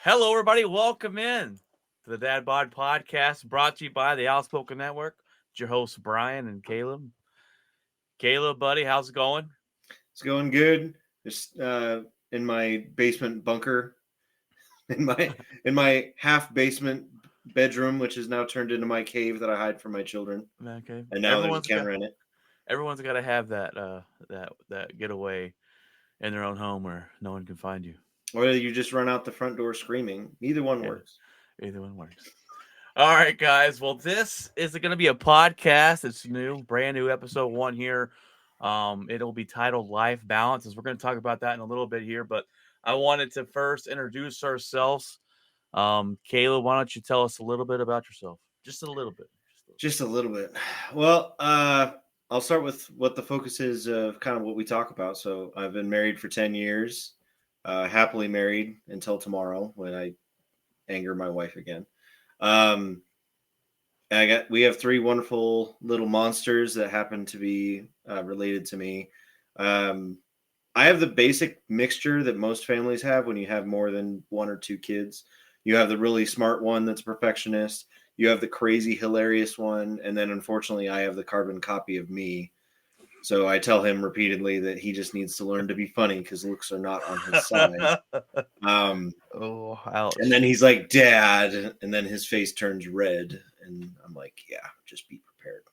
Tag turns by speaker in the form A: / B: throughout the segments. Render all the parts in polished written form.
A: Hello, everybody. Welcome in to the DadBod Podcast, brought to you by the Outspoken Network. It's your hosts, Brian and Caleb. Caleb, buddy, how's it going?
B: It's going good. Just in my basement bunker, in my half basement bedroom, which is now turned into my cave that I hide from my children.
A: Okay.
B: And now there's a camera in it.
A: Everyone's got to have that getaway in their own home where no one can find you.
B: Or you just run out the front door screaming. Either one works.
A: Either one works. All right, guys. Well, this is going to be a podcast. It's new, brand new episode 1 here. It'll be titled Life Balance, as we're going to talk about that in a little bit here. But I wanted to first introduce ourselves. Caleb, why don't you tell us a little bit about yourself? Just a little bit.
B: Just a little bit. Well, I'll start with what the focus is of kind of what we talk about. So I've been married for 10 years, happily married until tomorrow when I anger my wife again. We have 3 wonderful little monsters that happen to be related to me. I have the basic mixture that most families have when you have more than 1 or 2 kids. You have the really smart one that's a perfectionist. You have the crazy, hilarious one. And then, unfortunately, I have the carbon copy of me. So I tell him repeatedly that he just needs to learn to be funny because looks are not on his side.
A: Ouch.
B: And then he's like, Dad. And then his face turns red. And I'm like, yeah, just be prepared.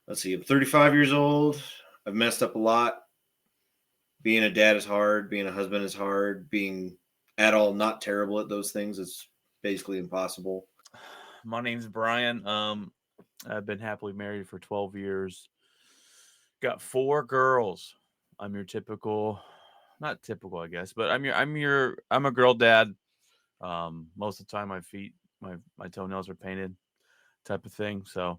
B: Let's see. I'm 35 years old. I've messed up a lot. Being a dad is hard. Being a husband is hard. Being at all not terrible at those things is basically impossible.
A: My name's Brian. I've been happily married for 12 years. Got 4 girls. I'm your typical, not typical, I guess, but I'm a girl dad. Most of the time my toenails are painted type of thing. So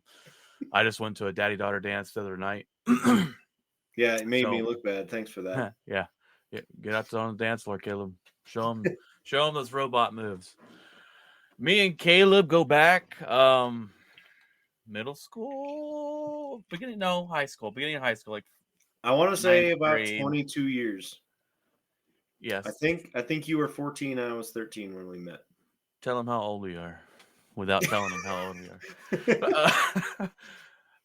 A: I just went to a daddy-daughter dance the other night.
B: Yeah, it made me look bad. Thanks for that.
A: Yeah. Get out on the dance floor, Caleb. Show them those robot moves. Me and Caleb go back middle school, beginning of high school. Like
B: I want to say about
A: grade.
B: 22 years.
A: Yes.
B: I think you were 14 and I was 13 when we met.
A: Tell them how old we are without telling them how old we are.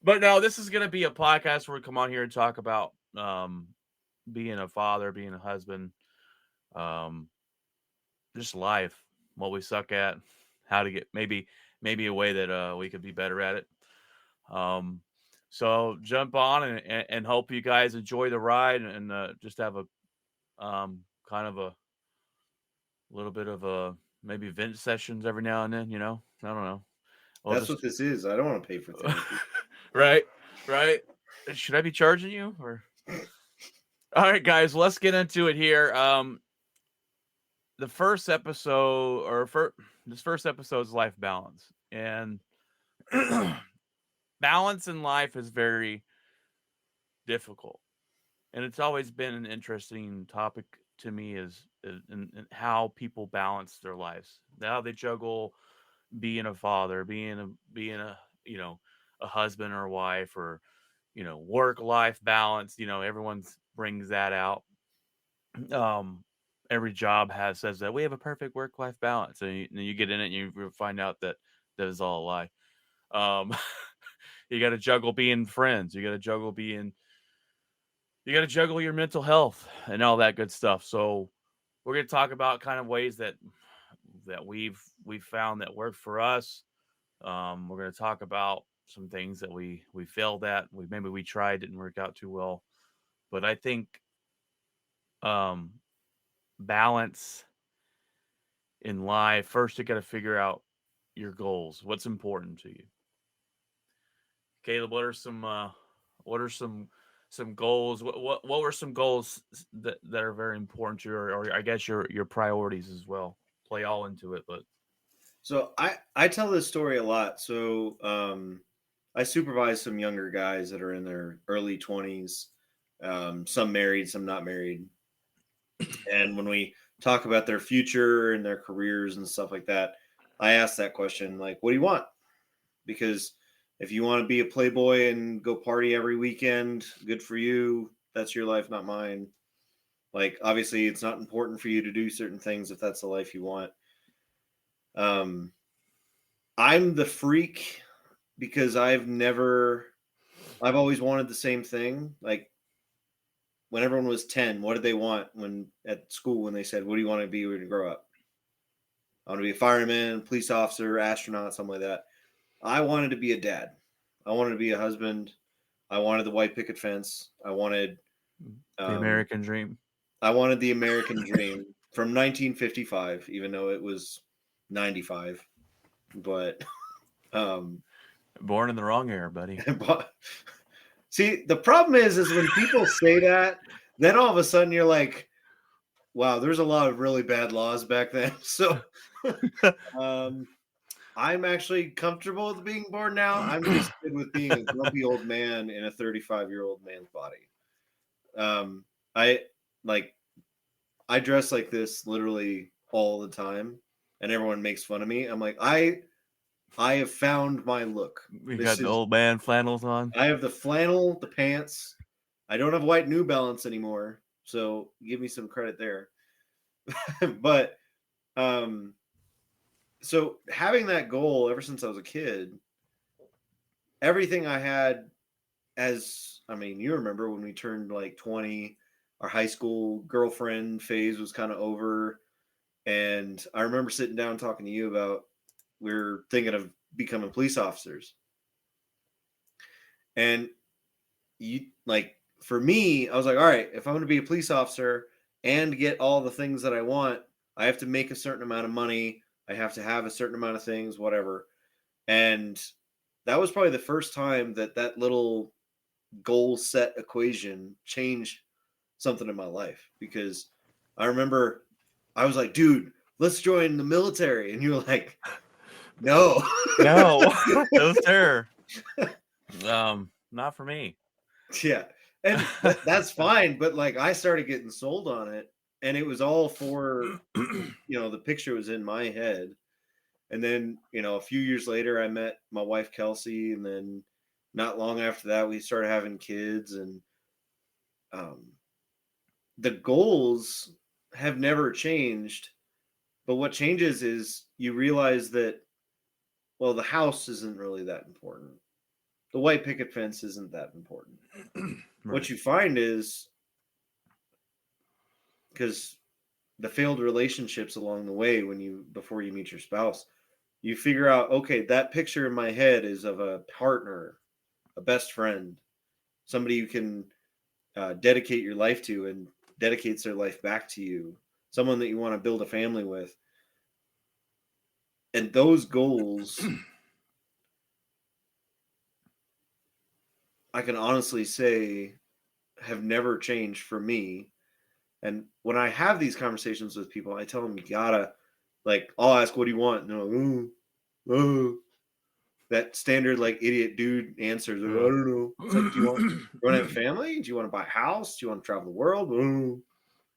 A: But no, this is going to be a podcast where we come on here and talk about being a father, being a husband, just life, what we suck at, how to get maybe a way that we could be better at it. So jump on and hope you guys enjoy the ride and just have a kind of a little bit of a maybe vent sessions every now and then, I don't know.
B: That's what this is. I don't want to pay for therapy.
A: Right. Should I be charging you or? All right, guys, let's get into it here. The first episode this first episode is life balance, and balance in life is very difficult, and it's always been an interesting topic to me is in how people balance their lives, how they juggle being a father, being a a husband or a wife, or work-life balance. Everyone brings that out. Every job says that we have a perfect work-life balance, and you get in it and you find out that is all a lie. You got to juggle being friends. You got to juggle your mental health and all that good stuff. So we're going to talk about kind of ways that we've found that work for us. We're going to talk about some things that we failed at. Maybe we tried, didn't work out too well. But I think balance in life, first you got to figure out your goals. What's important to you? Caleb, what are some goals? What were some goals that are very important to you, or I guess your priorities as well? Play all into it, but
B: so I tell this story a lot. So I supervise some younger guys that are in their early 20s, some married, some not married. And when we talk about their future and their careers and stuff like that, I ask that question, like, what do you want? Because if you want to be a playboy and go party every weekend, good for you. That's your life, not mine. Like, obviously, it's not important for you to do certain things if that's the life you want. I'm the freak because I've always wanted the same thing. Like, when everyone was 10, what did they want at school when they said, what do you want to be when you grow up? I want to be a fireman, police officer, astronaut, something like that. I wanted to be a dad. I wanted to be a husband. I wanted the white picket fence. I wanted
A: the American dream.
B: I wanted the American dream from 1955, even though it was 95. But
A: born in the wrong era, buddy.
B: See, the problem is when people say that, then all of a sudden you're like, wow, there's a lot of really bad laws back then. So I'm actually comfortable with being born now. I'm just good with being a grumpy old man in a 35-year-old man's body. I dress like this literally all the time, and everyone makes fun of me. I'm like, I have found my look.
A: You got the old man flannels on.
B: I have the flannel, the pants. I don't have white New Balance anymore, so give me some credit there. But so having that goal ever since I was a kid, everything I had you remember when we turned like 20, our high school girlfriend phase was kind of over. And I remember sitting down talking to you about we were thinking of becoming police officers. And for me, I was like, all right, if I'm going to be a police officer and get all the things that I want, I have to make a certain amount of money. I have to have a certain amount of things, whatever. And that was probably the first time that little goal set equation changed something in my life, because I remember I was like, dude, let's join the military. And you were like, no.
A: That was terror. Not for me.
B: Yeah. And that's fine. But like, I started getting sold on it, and it was all for, the picture was in my head. And then, a few years later, I met my wife, Kelsey. And then not long after that, we started having kids, and the goals have never changed. But what changes is you realize that, well, the house isn't really that important. The white picket fence isn't that important. Right. What you find is, because the failed relationships along the way, before you meet your spouse, you figure out, okay, that picture in my head is of a partner, a best friend, somebody you can dedicate your life to and dedicates their life back to you, someone that you want to build a family with. And those goals, I can honestly say, have never changed for me. And when I have these conversations with people, I tell them, you gotta, I'll ask, what do you want? And they're like, that standard, idiot dude answers. Like, I don't know. It's like, do you want to have a family? Do you want to buy a house? Do you want to travel the world?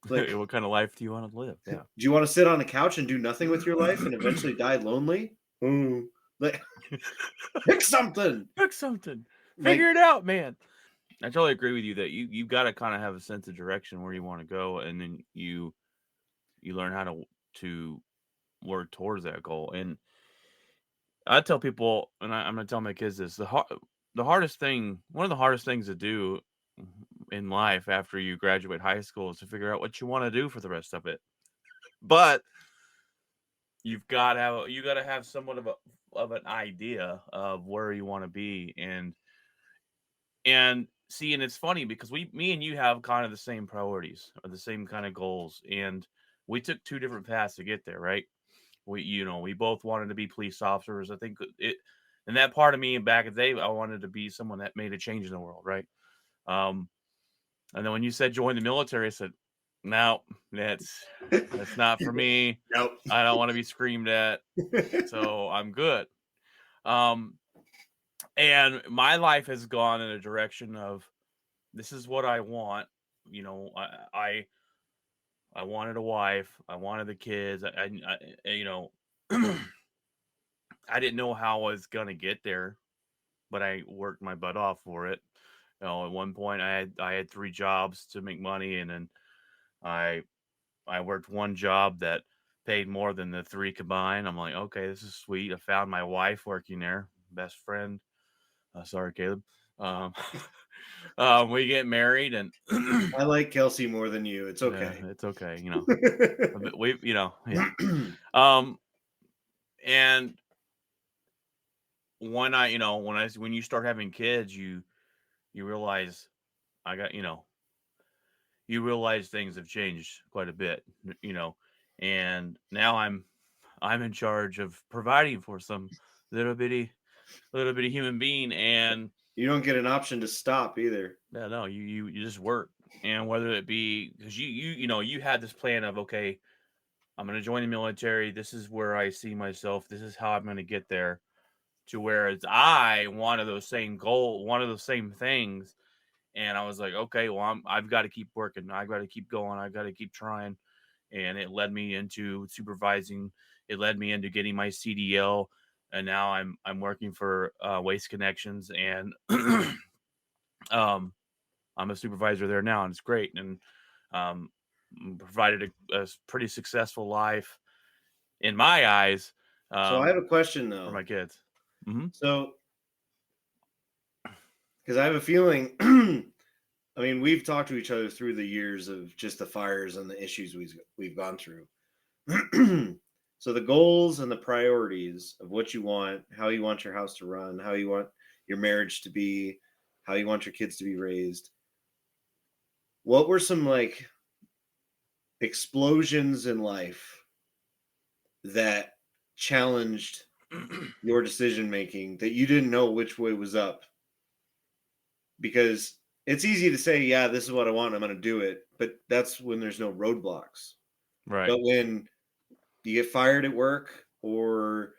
A: What kind of life do you want to live? Yeah.
B: Do you want to sit on a couch and do nothing with your life and eventually die lonely? Pick something.
A: Figure it out, man. I totally agree with you that you've got to kind of have a sense of direction where you want to go, and then you learn how to work towards that goal. And I tell people, and I'm going to tell my kids this: one of the hardest things to do in life after you graduate high school is to figure out what you want to do for the rest of it. But you've got to have somewhat of an idea of where you want to be, and see, and it's funny because me and you have kind of the same priorities or the same kind of goals, and we took two different paths to get there, right? We both wanted to be police officers. I think and that part of me back in the day, I wanted to be someone that made a change in the world, right? And then when you said join the military, I said, no, that's not for me.
B: Nope.
A: I don't want to be screamed at, so I'm good. And my life has gone in a direction of, this is what I want. I wanted a wife. I wanted the kids. I I didn't know how I was going to get there, but I worked my butt off for it. At one point I had 3 jobs to make money. And then I worked one job that paid more than the 3 combined. I'm like, okay, this is sweet. I found my wife working there, best friend. Sorry, Caleb. Um, we get married, and
B: I like Kelsey more than you. It's
A: yeah,
B: okay.
A: it's okay. We, yeah. And when you start having kids, you realize I got, you realize things have changed quite a bit, and now I'm in charge of providing for some little bitty human being, and
B: You don't get an option to stop either.
A: no, you just work, and whether it be because you had this plan of, okay, I'm going to join the military. This is where I see myself. This is how I'm going to get there. To whereas I wanted those same goal, one of those same things, and I was like, okay, well, I've got to keep working. I've got to keep going. I've got to keep trying. And it led me into supervising. It led me into getting my CDL, and now I'm working for Waste Connections, and I'm a supervisor there now, and it's great. And um, provided a pretty successful life in my eyes.
B: So I have a question
A: for
B: though.
A: my kids. Mm-hmm.
B: So, because I have a feeling, I mean, we've talked to each other through the years of just the fires and the issues we've gone through. So the goals and the priorities of what you want, how you want your house to run, how you want your marriage to be, how you want your kids to be raised. What were some like explosions in life that challenged your decision making that you didn't know which way was up? Because it's easy to say, yeah, this is what I want, I'm going to do it, but that's when there's no roadblocks.
A: Right.
B: But when you get fired at work, or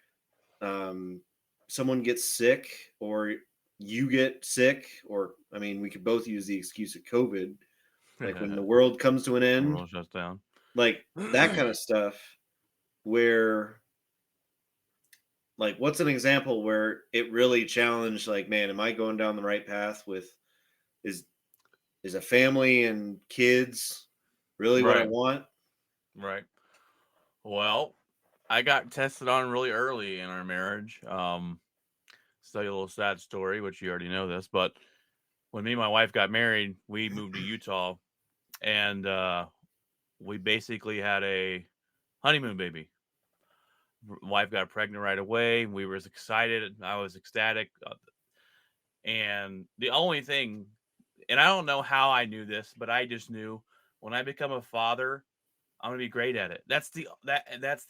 B: someone gets sick, or you get sick, or I mean, we could both use the excuse of COVID, like when the world comes to an
A: The
B: end,
A: world shuts down.
B: like that kind of stuff, where like what's an example where it really challenged, like, man, am I going down the right path with is a family and kids really what I
A: Right.
B: want?
A: Right. Well, I got tested on really early in our marriage. Tell you a little sad story, which you already know this, but when me and my wife got married, we moved to Utah, and we basically had a honeymoon baby. Wife got pregnant right away. We were excited. I was ecstatic. And the only thing, and I don't know how I knew this, but I just knew when I become a father, I'm gonna be great at it. That's the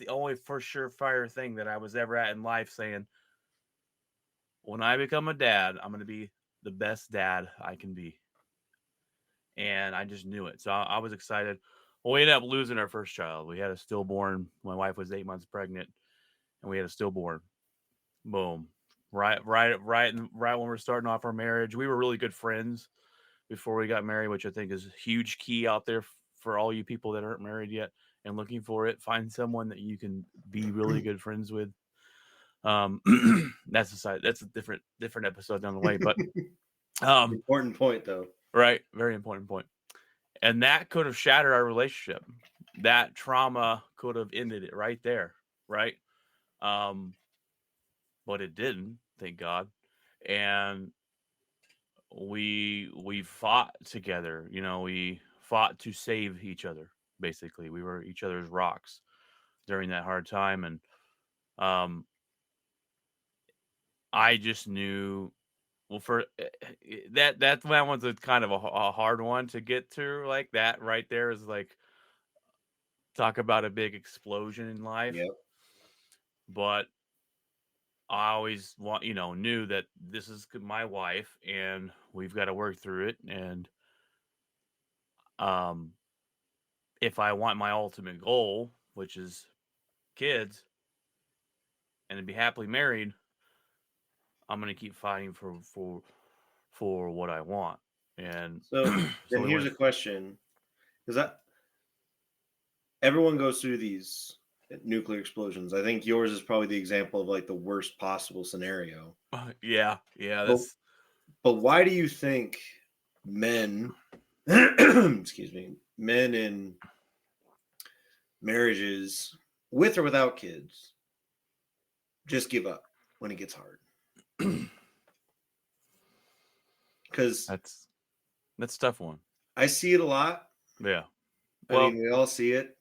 A: only for sure fire thing that I was ever at in life, saying when I become a dad, I'm gonna be the best dad I can be. And I just knew it. So I was excited. Well, we ended up losing our first child. We had a stillborn. My wife was 8 months pregnant, and we had a stillborn. Boom. Right when we're starting off our marriage. We were really good friends before we got married, which I think is a huge key out there for all you people that aren't married yet and looking for it. Find someone that you can be really good friends with. That's a different episode down the way, but
B: Important point though.
A: right, very important point. And that could have shattered our relationship. That trauma could have ended it right there, right? But it didn't, thank God. And we fought together. We fought to save each other. Basically, we were each other's rocks during that hard time, and I just knew. Well, for that one's a kind of a hard one to get through. Like that right there is like talk about a big explosion in life.
B: Yep.
A: But I always knew that this is my wife, and we've got to work through it. And if I want my ultimate goal, which is kids, and to be happily married, I'm gonna keep fighting for what I want. And
B: So then here's a question, because everyone goes through these nuclear explosions. I think yours is probably the example of like the worst possible scenario.
A: yeah,
B: But why do you think men, excuse me, men in marriages, with or without kids, just give up when it gets hard. Because
A: That's a tough one.
B: I see it a lot.
A: Yeah.
B: I mean, we all see it.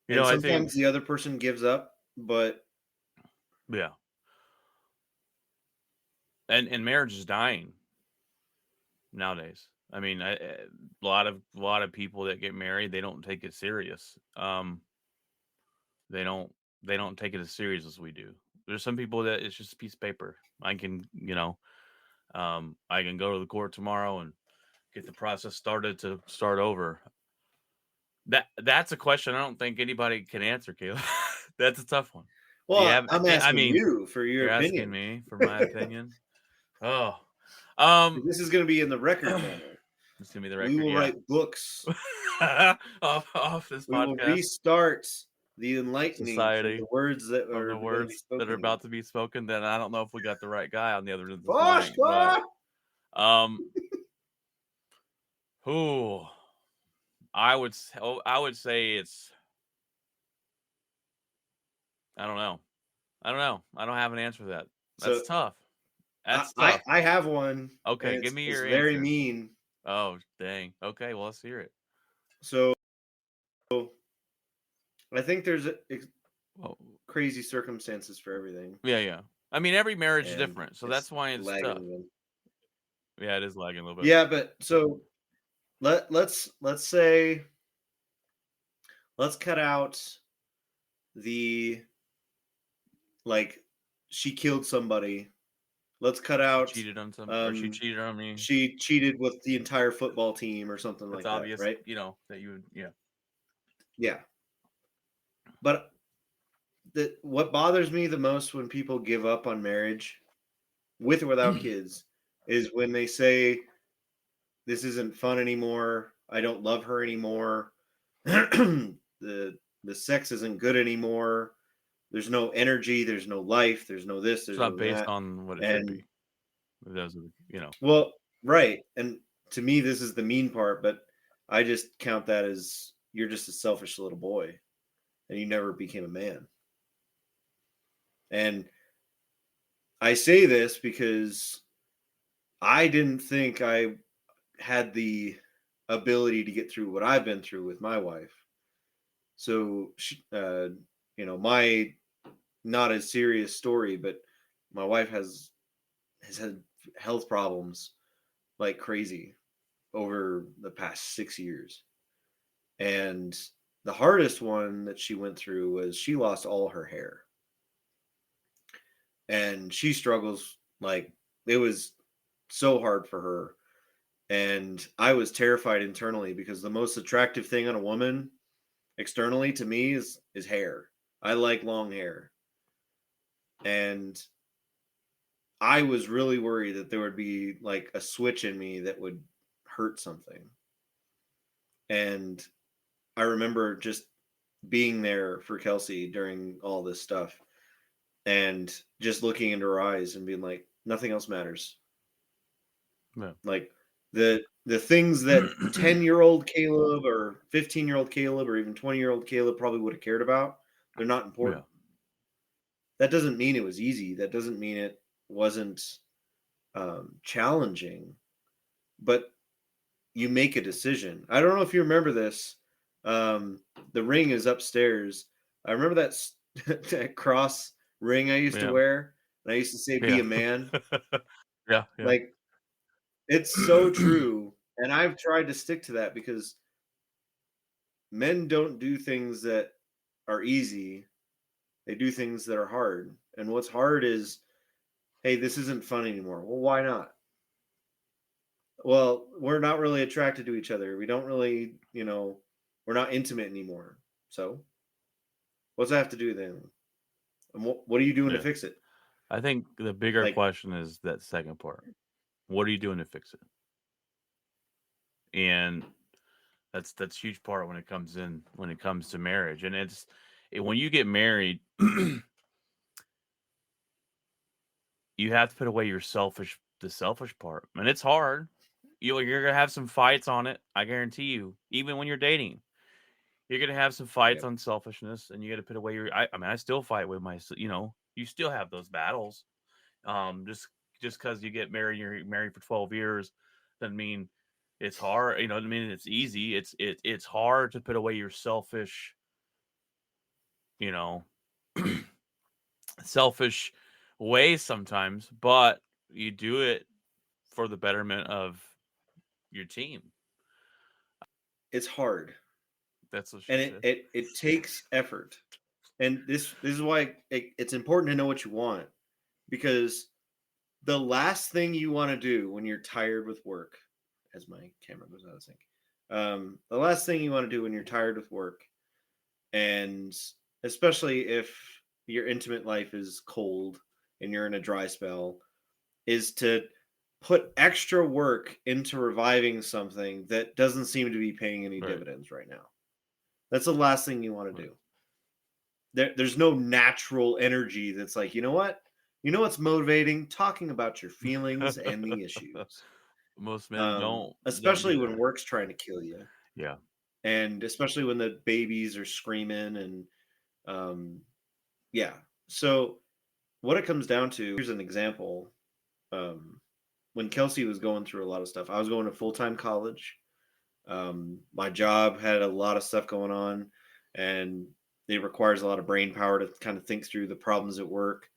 B: And
A: I
B: sometimes
A: think
B: the other person gives up, but
A: yeah. And marriage is dying nowadays. I mean, a lot of people that get married, they don't take it serious. They don't take it as serious as we do. There's some people that it's just a piece of paper. I can I can go to the court tomorrow and get the process started to start over. That's a question I don't think anybody can answer, Caleb. That's a tough one.
B: well, I'm asking you for your
A: you're
B: opinion.
A: asking me for my opinion. Oh,
B: This is going to be in the record channel.
A: It's gonna be the record.
B: We will write books
A: off this podcast.
B: We will restart the enlightening
A: society.
B: The words that
A: From
B: are
A: the words that are about to be spoken. Then I don't know if we got the right guy on the other end of the line. Who I would say it's. I don't know. I don't have an answer for that. That's tough. That's tough.
B: I have one.
A: Okay, give me your answer.
B: Very mean.
A: Oh, dang. Okay, well, let's hear it.
B: So, I think there's crazy circumstances for everything.
A: Yeah. I mean, every marriage is different, so that's why it's tough. Yeah, it is lagging a little bit.
B: Yeah, but so let's say let's cut out the she killed somebody. Let's cut out.
A: She cheated on somebody. Or she cheated on me.
B: She cheated with the entire football team or something like
A: obvious,
B: that, right?
A: That you would, yeah.
B: Yeah. But what bothers me the most when people give up on marriage, with or without kids, is when they say, "This isn't fun anymore. I don't love her anymore. the sex isn't good anymore. There's no energy. There's no life. There's no this. There's no that."
A: It's not based on what it should be. Those are,
B: Well, right. And to me, this is the mean part, but I just count that as you're just a selfish little boy and you never became a man. And I say this because I didn't think I had the ability to get through what I've been through with my wife. So, my not as serious story, but my wife has had health problems like crazy over the past 6 years. And the hardest one that she went through was she lost all her hair. And she struggles, it was so hard for her. And I was terrified internally because the most attractive thing on a woman externally to me is hair. I like long hair. And I was really worried that there would be a switch in me that would hurt something. And I remember just being there for Kelsey during all this stuff and just looking into her eyes and being like, nothing else matters.
A: No.
B: The things that 10-year-old Caleb or 15-year-old Caleb or even 20-year-old Caleb probably would have cared about, they're not important. Yeah. That doesn't mean it was easy. That doesn't mean it wasn't challenging, but you make a decision. I don't know if you remember this. The ring is upstairs. I remember that cross ring I used to wear. And I used to say, "Be a man."
A: Yeah.
B: It's so true. And I've tried to stick to that because men don't do things that are easy. They do things that are hard. And what's hard is, hey, this isn't fun anymore. Well, why not? Well, we're not really attracted to each other. We don't really, we're not intimate anymore. So what's that have to do then? And what are you doing to fix it?
A: I think the bigger question is that second part. What are you doing to fix it? And that's a huge part when it comes to marriage. And when you get married, you have to put away the selfish part. And it's hard. you're gonna have some fights on it. I guarantee you. Even when you're dating, you're gonna have some fights
B: Yep.
A: on selfishness, and you got to put away your. I mean, I still fight with my. You still have those battles. Just because you get married, you're married for 12 years, doesn't mean it's hard. You know, doesn't mean it's easy. It's hard to put away your selfish. You know, selfish ways sometimes, but you do it for the betterment of your team.
B: It's hard,
A: That's what she
B: and
A: said.
B: it takes effort, and this is why it's important to know what you want, because the last thing you want to do when you're tired with work, as my camera goes out of sync, the last thing you want to do when you're tired with work, and especially if your intimate life is cold and you're in a dry spell, is to put extra work into reviving something that doesn't seem to be paying any
A: Right.
B: dividends right now. That's the last thing you want to
A: Right.
B: do. There's no natural energy that's like, you know what? You know what's motivating? Talking about your feelings and the issues.
A: Most men don't
B: Especially
A: do
B: when
A: that.
B: work's trying to kill you.
A: Yeah.
B: And especially when the babies are screaming and yeah. So what it comes down to, here's an example. When Kelsey was going through a lot of stuff, I was going to full-time college. My job had a lot of stuff going on, and it requires a lot of brain power to kind of think through the problems at work.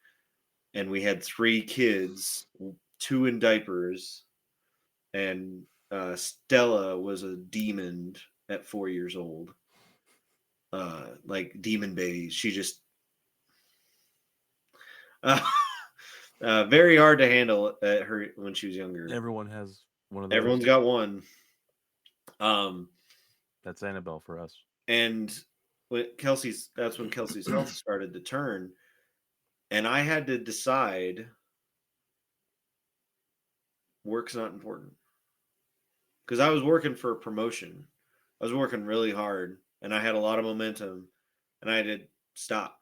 B: And we had 3 kids, 2 in diapers, and Stella was a demon at 4 years old. Like demon baby. She just very hard to handle at her when she was younger.
A: Everyone has one of those.
B: Everyone's got one.
A: That's Annabelle for us.
B: And that's when Kelsey's health started to turn. And I had to decide work's not important. Because I was working for a promotion. I was working really hard and I had a lot of momentum and I had to stop.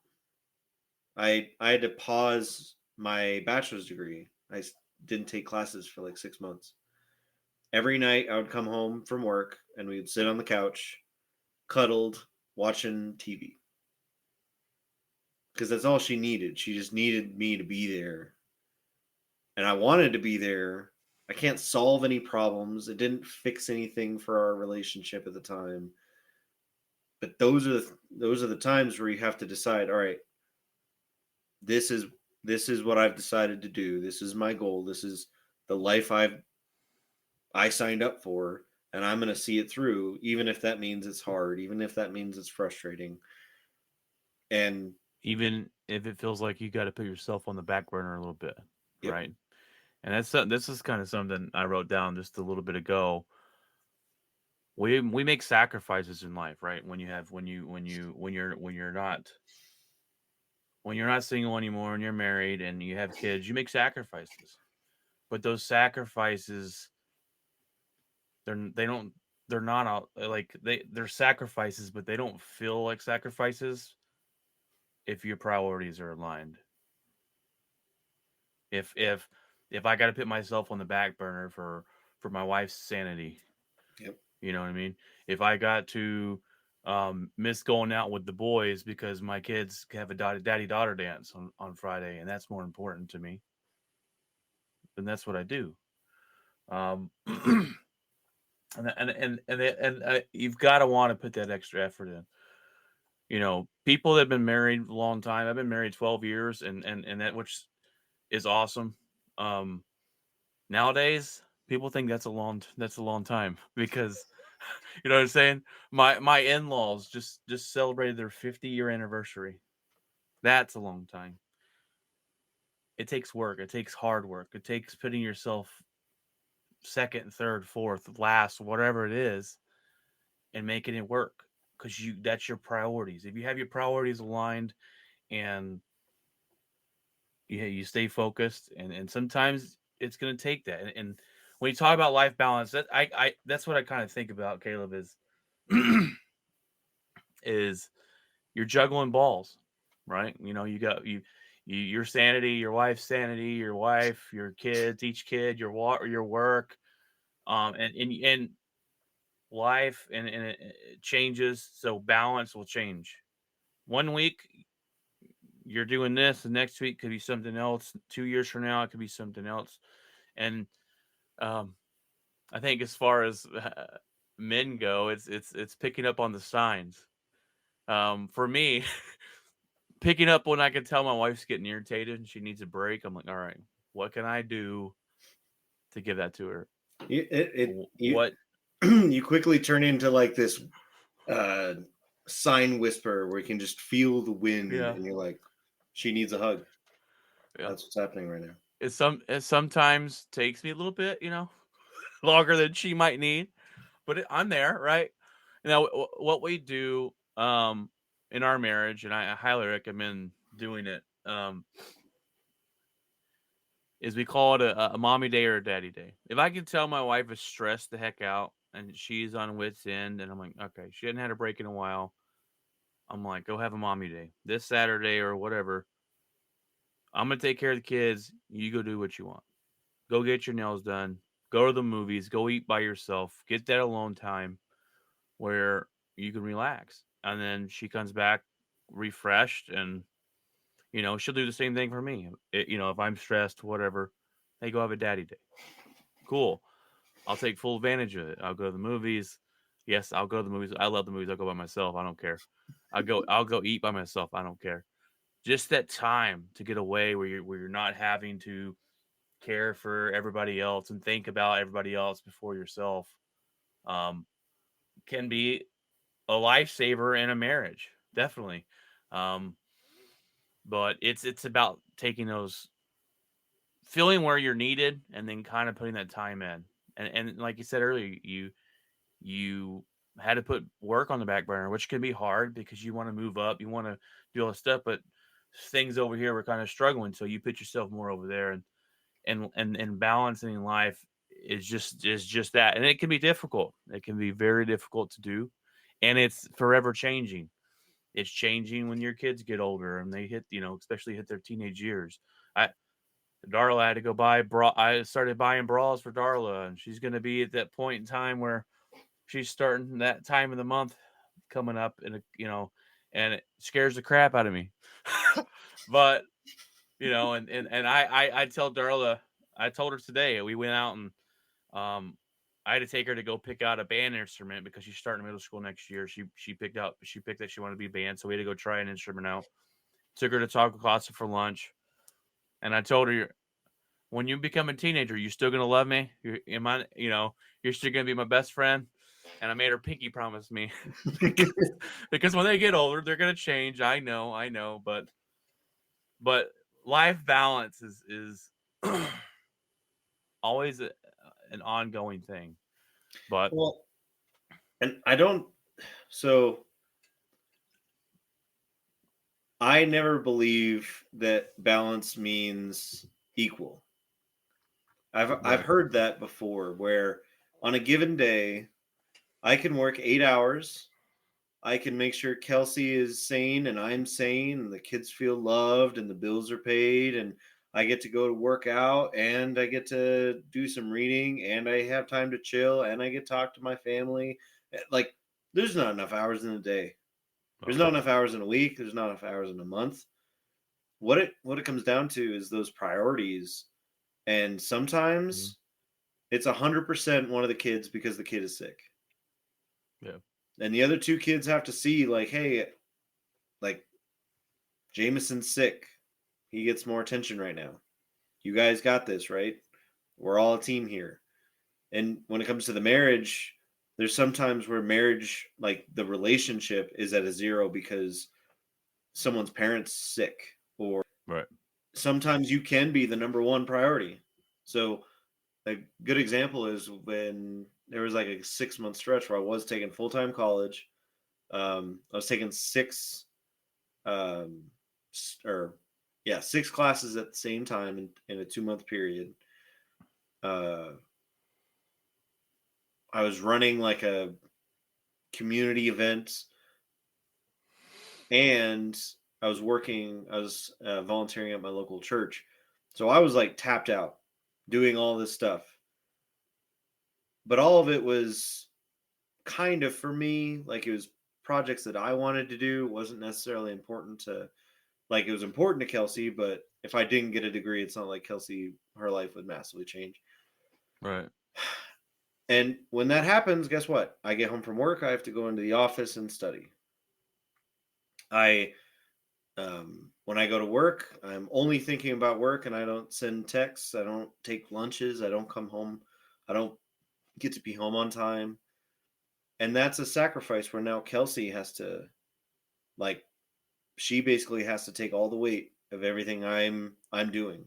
B: I had to pause my bachelor's degree. I didn't take classes for like 6 months. Every night I would come home from work and we'd sit on the couch, cuddled, watching TV. Because that's all she needed. She just needed me to be there. And I wanted to be there. I can't solve any problems. It didn't fix anything for our relationship at the time. But those are the times where you have to decide, all right, this is what I've decided to do. This is my goal. This is the life I signed up for, and I'm going to see it through, even if that means it's hard, even if that means it's frustrating. And
A: Even if it feels like you got to put yourself on the back burner a little bit,
B: yep.
A: right? And this is kind of something I wrote down just a little bit ago. We make sacrifices in life, right? When you're not single anymore and you're married and you have kids, you make sacrifices. But those sacrifices, they're not like they're sacrifices, but they don't feel like sacrifices if your priorities are aligned. If I got to put myself on the back burner for my wife's sanity,
B: Yep.
A: you know what I mean? If I got to miss going out with the boys because my kids have a daddy daughter dance on Friday, and that's more important to me, then that's what I do. Um, and you've got to want to put that extra effort in. You know, people that have been married a long time. I've been married 12 years, and that which is awesome. Um, Nowadays, people think that's a long time because you know what I'm saying. My in laws just celebrated their 50-year anniversary. That's a long time. It takes work. It takes hard work. It takes putting yourself second, third, fourth, last, whatever it is, and making it work because that's your priorities. If you have your priorities aligned and you stay focused, and sometimes it's going to take that. And when you talk about life balance, that's what I kind of think about, Caleb, is you're juggling balls, right? You know, you got your sanity, your wife's sanity, your wife, your kids, each kid, your work. And life and it changes, so balance will change. One week you're doing this, the next week could be something else. 2 years from now, it could be something else. And um, I think as far as men go, it's picking up on the signs. For me, picking up when I can tell my wife's getting irritated and she needs a break. I'm like, all right, what can I do to give that to her? What?
B: You quickly turn into like this sign whisperer where you can just feel the wind,
A: Yeah,
B: and you're like, she needs a hug.
A: yeah.
B: That's what's happening right now.
A: It sometimes takes me a little bit, longer than she might need, but I'm there, right? Now, what we do in our marriage, and I highly recommend doing it, is we call it a mommy day or a daddy day. If I can tell my wife is stressed the heck out and she's on wit's end, and I'm like, okay, she hadn't had a break in a while, I'm like, go have a mommy day this Saturday or whatever. I'm gonna take care of the kids. You go do what you want. Go get your nails done. Go to the movies. Go eat by yourself. Get that alone time where you can relax. And then she comes back refreshed, and she'll do the same thing for me. If I'm stressed, whatever, hey, go have a daddy day. Cool. I'll take full advantage of it. I'll go to the movies. Yes, I'll go to the movies. I love the movies. I'll go by myself. I don't care. I'll go eat by myself. I don't care. Just that time to get away where you're not having to care for everybody else and think about everybody else before yourself, can be a lifesaver in a marriage, definitely. Um, but it's about taking those, feeling where you're needed, and then kind of putting that time in. And like you said earlier, you had to put work on the back burner, which can be hard because you want to move up, you want to do all this stuff, but things over here were kind of struggling, so you put yourself more over there, and balancing life is just that. And it can be difficult. It can be very difficult to do, and it's forever changing. It's changing when your kids get older and they hit, especially hit their teenage years. I Darla had to go buy bra. I started buying bras for Darla, and she's going to be at that point in time where she's starting that time of the month coming up, and it scares the crap out of me. But and I tell Darla, I told her today, we went out and I had to take her to go pick out a band instrument because she's starting middle school next year. She picked that she wanted to be a band, so we had to go try an instrument out. Took her to Taco Casa for lunch, and I told her, when you become a teenager, you still gonna love me? You're still gonna be my best friend? And I made her pinky promise me because when they get older, they're gonna change. I know, but life balance is always an ongoing thing. But
B: Well, and I don't. So I never believe that balance means equal. I've heard that before, where on a given day, I can work 8 hours. I can make sure Kelsey is sane and I'm sane and the kids feel loved and the bills are paid and I get to go to work out and I get to do some reading and I have time to chill and I get to talk to my family. Like, there's not enough hours in a day. There's not enough hours in a week. There's not enough hours in a month. What it comes down to is those priorities. And sometimes it's 100% one of the kids because the kid is sick.
A: yeah.
B: And the other two kids have to see, like, hey, like, Jameson's sick. He gets more attention right now. You guys got this, right? We're all a team here. And when it comes to the marriage, there's sometimes where marriage, like the relationship, is at a zero because someone's parents sick, or
A: Right.
B: sometimes you can be the number one priority. So a good example is when there was like a 6-month stretch where I was taking full-time college. I was taking six classes at the same time in a 2-month period. I was running like a community event, and I was volunteering at my local church. So I was like tapped out doing all this stuff. but all of it was kind of for me, like it was projects that I wanted to do. It wasn't necessarily important to, like, it was important to Kelsey, but if I didn't get a degree, it's not like Kelsey, her life would massively change.
A: Right.
B: And when that happens, guess what? I get home from work, I have to go into the office and study. I when I go to work, I'm only thinking about work, and I don't send texts. I don't take lunches. I don't come home. I don't get to be home on time. And that's a sacrifice where now Kelsey has to, like, she basically has to take all the weight of everything I'm doing.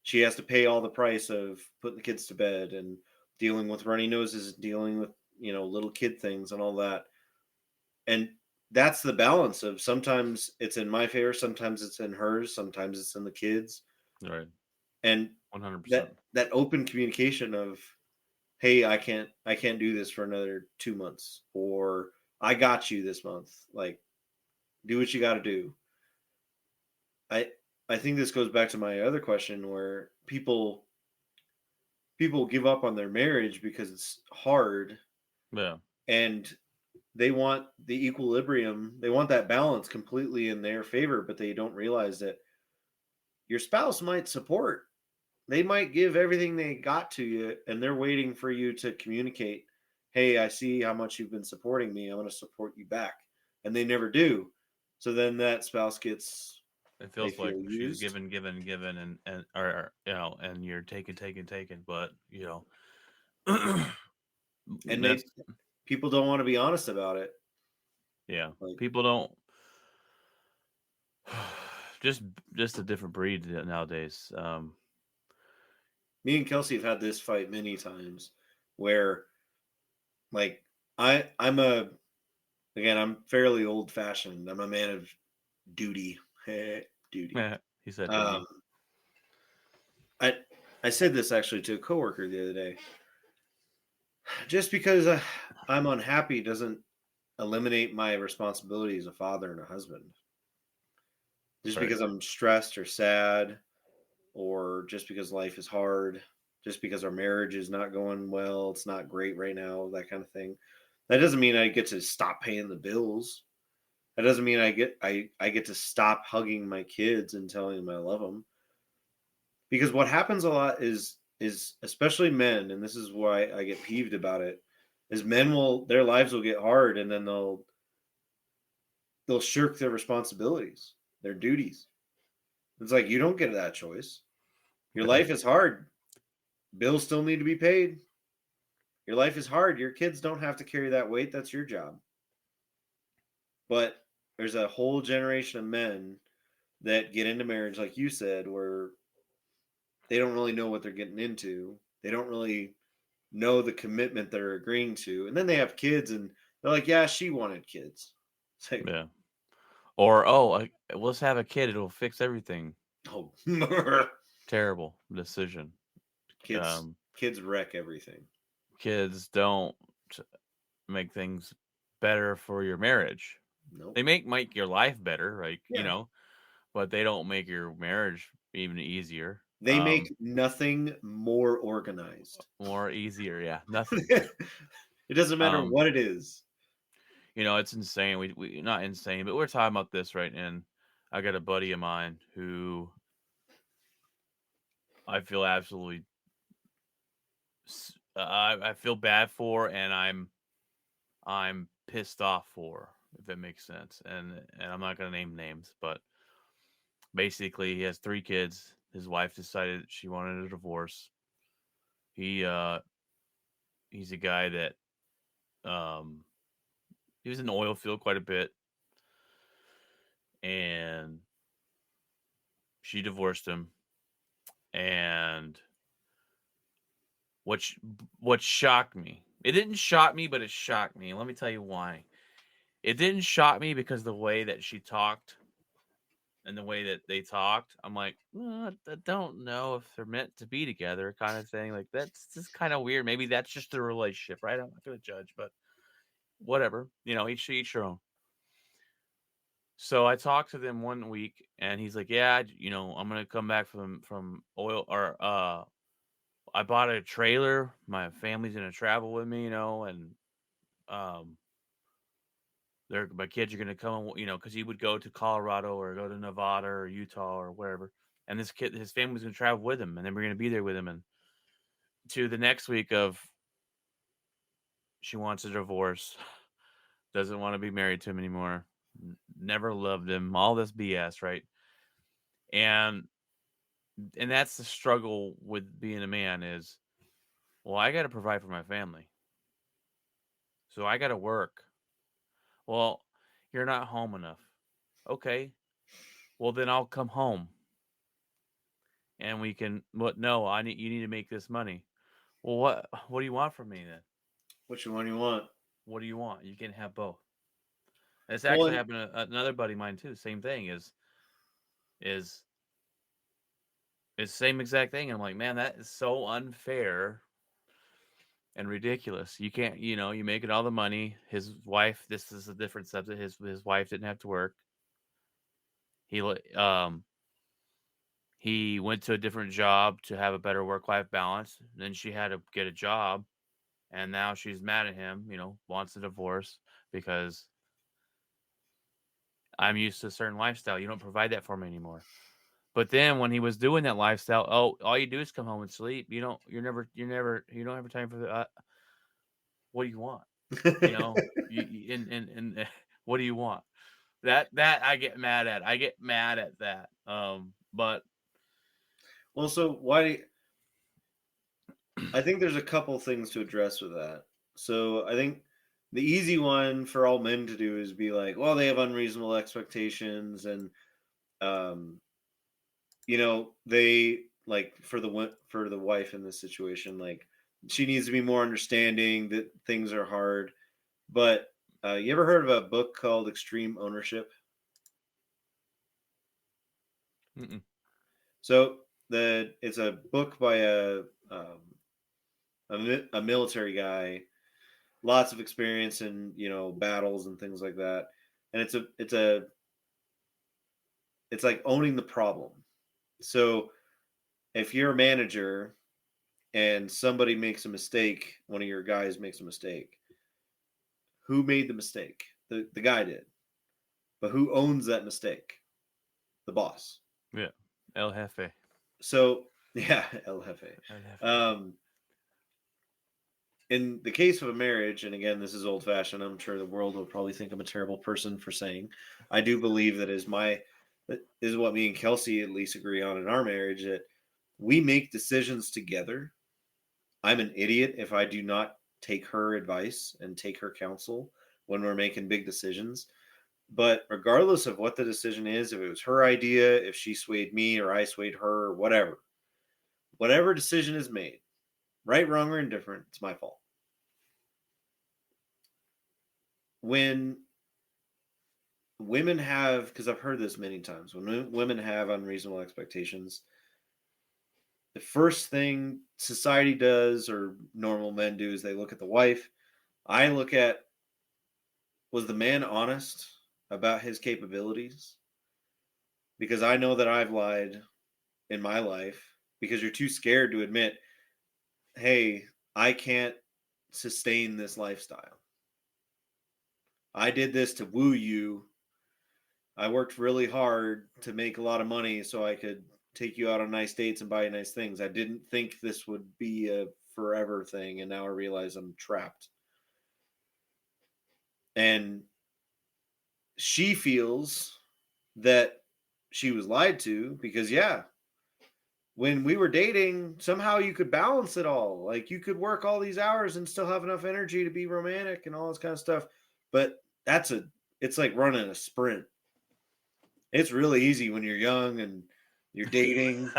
B: She has to pay all the price of putting the kids to bed and dealing with runny noses, dealing with, little kid things and all that. And that's the balance of, sometimes it's in my favor, sometimes it's in hers, sometimes it's in the kids.
A: Right.
B: And
A: 100%.
B: that open communication of, hey, I can't do this for another 2 months, or I got you this month. Like, do what you got to do. I think this goes back to my other question, where people give up on their marriage because it's hard.
A: Yeah.
B: And they want the equilibrium, they want that balance completely in their favor, but they don't realize that your spouse might support. They might give everything they got to you, and they're waiting for you to communicate, hey, I see how much you've been supporting me, I'm going to support you back. And they never do. So then that spouse gets,
A: It
B: they
A: feels like
B: feel
A: she's
B: used.
A: given, and or and you're taking, but
B: And
A: that's
B: people don't want to be honest about it.
A: yeah.
B: Like,
A: People don't. just just a different breed nowadays.
B: me and Kelsey have had this fight many times where, like, I'm fairly old fashioned. I'm a man of duty. Duty.
A: He said,
B: Um, I I said this actually to a coworker the other day. Just because I'm unhappy doesn't eliminate my responsibility as a father and a husband. Just
A: right.
B: because I'm stressed or sad, or just because life is hard, just because our marriage is not going well, it's not great right now, that kind of thing. That doesn't mean I get to stop paying the bills. That doesn't mean I get to stop hugging my kids and telling them I love them. Because what happens a lot is especially men, and this is why I get peeved about it, is men will, their lives will get hard, and then they'll shirk their responsibilities, their duties. It's like, you don't get that choice. Your
A: Yeah.
B: life is hard. Bills still need to be paid. Your life is hard. Your kids don't have to carry that weight. That's your job. But there's a whole generation of men that get into marriage, like you said, where they don't really know what they're getting into. They don't really know the commitment they're agreeing to. And then they have kids, and they're like, yeah, she wanted kids. It's like,
A: Yeah. Or let's have a kid. It'll fix everything.
B: oh,
A: Terrible decision.
B: kids
A: Um,
B: kids wreck everything.
A: Kids don't make things better for your marriage.
B: Nope.
A: They make your life better, like
B: Yeah.
A: but they don't make your marriage even easier.
B: They make nothing more organized.
A: More easier, yeah. Nothing.
B: It doesn't matter
A: Um,
B: what it is.
A: it's insane. We not insane, but we're talking about this right. And I got a buddy of mine who I feel absolutely I feel bad for, and I'm pissed off for, if that makes sense. And I'm not gonna name names, but basically he has 3 kids. His wife decided she wanted a divorce. He he's a guy that um he was in the oil field quite a bit, and she divorced him. And what sh- what shocked me, it didn't shock me, but it shocked me. Let me tell you why. It didn't shock me because the way that she talked and the way that they talked, I'm like, I don't know if they're meant to be together, kind of thing. Like, that's just kind of weird. Maybe that's just their relationship, right? I'm not gonna judge, but whatever. Each their own. So I talked to them one week, and he's like, "Yeah, I'm gonna come back from oil, or I bought a trailer. My family's gonna travel with me, and um, my kids are gonna come, because he would go to Colorado or go to Nevada or Utah or wherever, and his family's gonna travel with him, and then we're gonna be there with him, and to the next week of she wants a divorce, doesn't want to be married to him anymore, never loved him, all this BS, right? And that's the struggle with being a man is, well, I got to provide for my family. So I got to work. Well, you're not home enough. Okay. Well, then I'll come home and we can, what? No, you need to make this money. Well, what do you want from me then?
B: Which one you want?
A: What do you want? You can have both. It's
B: Well,
A: actually happened to another buddy of mine too. Same thing is it's the same exact thing. I'm like, man, that is so unfair and ridiculous. You can't, you making all the money. His wife, this is a different subject. His wife didn't have to work. He went to a different job to have a better work-life balance. Then she had to get a job, and now she's mad at him, wants a divorce because I'm used to a certain lifestyle. You don't provide that for me anymore. But then when he was doing that lifestyle, all you do is come home and sleep. You don't have time for the what do you want? And what do you want? That I get mad at. I get mad at that. But
B: well, so I think there's a couple things to address with that. So I think the easy one for all men to do is be like, well, they have unreasonable expectations, and they like for the wife in this situation, like she needs to be more understanding that things are hard. But you ever heard of a book called Extreme Ownership?
A: mm-mm.
B: So it's a book by a military guy, lots of experience in battles and things like that, and it's like owning the problem. So if you're a manager and somebody makes a mistake, one of your guys makes a mistake, who made the mistake? The guy did. But who owns that mistake? The boss.
A: Yeah. El Jefe.
B: So, yeah, El Jefe. In the case of a marriage, and again, this is old fashioned, I'm sure the world will probably think I'm a terrible person for saying, I do believe that is what me and Kelsey at least agree on in our marriage, that we make decisions together. I'm an idiot if I do not take her advice and take her counsel when we're making big decisions. But regardless of what the decision is, if it was her idea, if she swayed me or I swayed her, or whatever decision is made, right, wrong, or indifferent, it's my fault. When women have, because I've heard this many times, when women have unreasonable expectations, the first thing society does or normal men do is they look at the wife. I look at, was the man honest about his capabilities? Because I know that I've lied in my life because you're too scared to admit, hey, I can't sustain this lifestyle. I did this to woo you. I worked really hard to make a lot of money so I could take you out on nice dates and buy you nice things. I didn't think this would be a forever thing, and now I realize I'm trapped. And she feels that she was lied to because, yeah, when we were dating, somehow you could balance it all. Like you could work all these hours and still have enough energy to be romantic and all this kind of stuff. But it's like running a sprint. It's really easy when you're young and you're dating.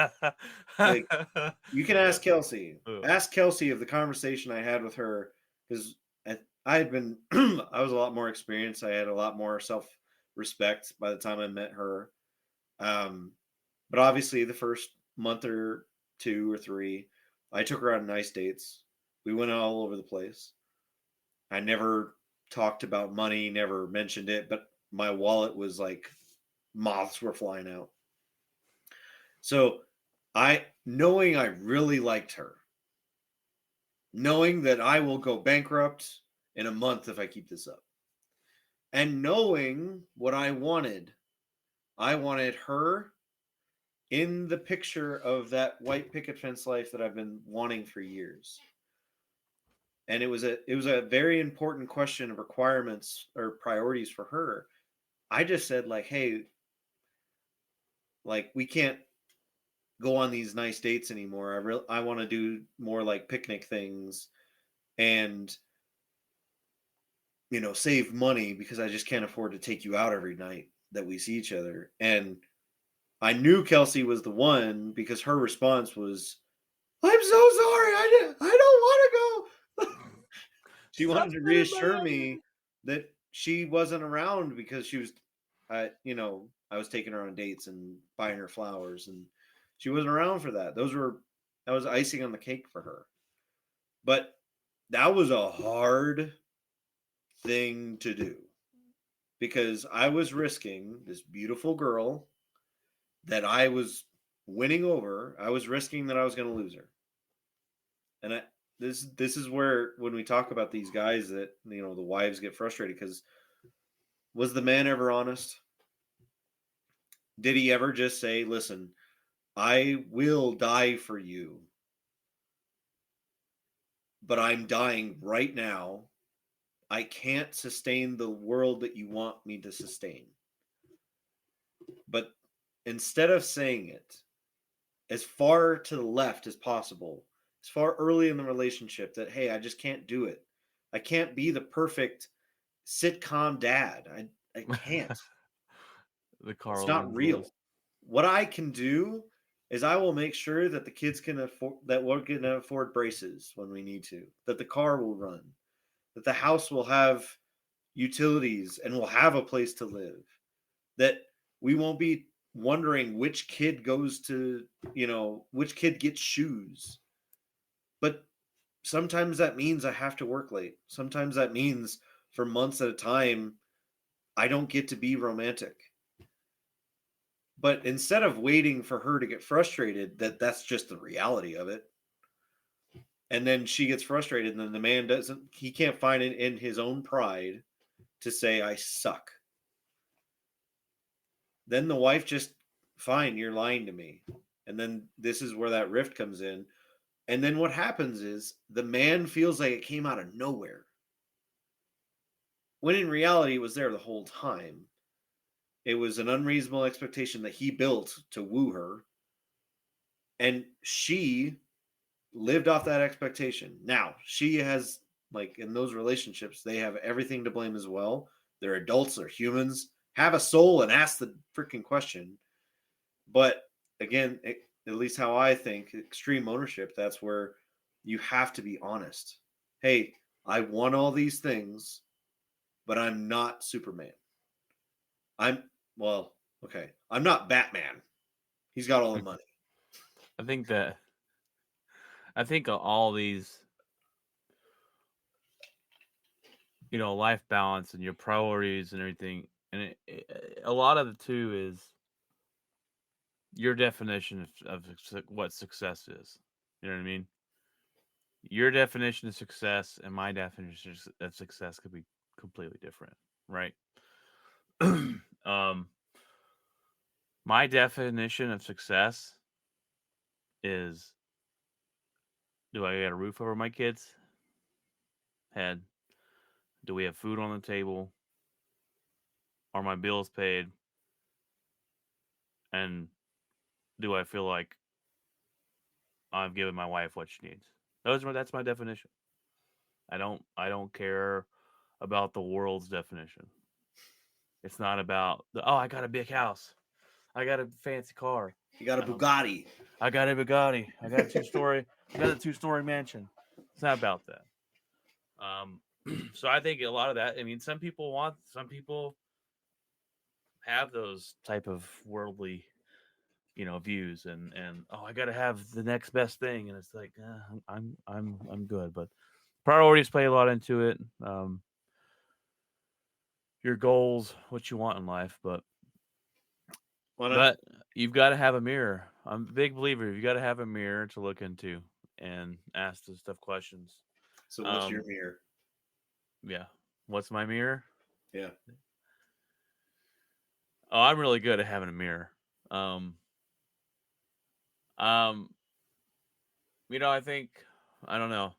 B: Like you can ask Kelsey. Ask Kelsey of the conversation I had with her, because I had been I was a lot more experienced. I had a lot more self-respect by the time I met her. But obviously the first month or 2 or 3, I took her on nice dates. We went all over the place. I never talked about money, never mentioned it, but my wallet was like moths were flying out. So knowing I really liked her, knowing that I will go bankrupt in a month if I keep this up. And knowing what I wanted her in the picture of that white picket fence life that I've been wanting for years. And it was a very important question of requirements or priorities for her. I just said, like, hey, like, we can't go on these nice dates anymore. I want to do more like picnic things and, you know, save money because I just can't afford to take you out every night that we see each other. And I knew Kelsey was the one because her response was, I'm so sorry. I don't want to go. She wanted to reassure me that she wasn't around because she was, you know, I was taking her on dates and buying her flowers, and she wasn't around for that. That was icing on the cake for her. But that was a hard thing to do because I was risking this beautiful girl that I was winning over. I was risking that I was going to lose her. And this is where, when we talk about these guys that, you know, the wives get frustrated, because was the man ever honest? Did he ever just say, listen, I will die for you, but I'm dying right now. I can't sustain the world that you want me to sustain. But instead of saying it as far to the left as possible, as far early in the relationship, that, hey, I just can't do it. I can't be the perfect sitcom dad. I can't. It's not real. What I can do is I will make sure that the kids can afford, that we're going to afford braces when we need to, that the car will run, that the house will have utilities and will have a place to live, that we won't be wondering which kid goes to, you know, which kid gets shoes. But sometimes that means I have to work late. Sometimes that means for months at a time, I don't get to be romantic. But instead of waiting for her to get frustrated, that's just the reality of it. And then she gets frustrated, and then the man he can't find it in his own pride to say, I suck. Then the wife just, fine, you're lying to me. And then this is where that rift comes in. And then what happens is the man feels like it came out of nowhere, when in reality it was there the whole time. It was an unreasonable expectation that he built to woo her, and she lived off that expectation. Now, she has, like, in those relationships, they have everything to blame as well. They're adults, they're humans, have a soul, and ask the freaking question. But again, at least how I think, extreme ownership, that's where you have to be honest. Hey, I want all these things, but I'm not Superman. I'm not Batman. He's got all the money.
A: I think all these, you know, life balance and your priorities and everything, and a lot of it too is your definition of what success is. You know what I mean? Your definition of success and my definition of success could be completely different, right? My definition of success is, do I got a roof over my kids' head? Do we have food on the table? Are my bills paid? And do I feel like I've given my wife what she needs? That's my definition. I don't care about the world's definition. It's not about I got a big house. I got a fancy car.
B: You got a Bugatti.
A: I got a Bugatti. I got a 2-story mansion. It's not about that. So I think a lot of that, I mean, some people have those type of worldly, you know, views and I got to have the next best thing, and it's like I'm good, but priorities play a lot into it. Your goals, what you want in life, but you've got to have a mirror. I'm a big believer. You got to have a mirror to look into and ask those tough questions.
B: So what's your mirror?
A: Yeah. What's my mirror?
B: Yeah.
A: Oh, I'm really good at having a mirror. Um, I think I don't know.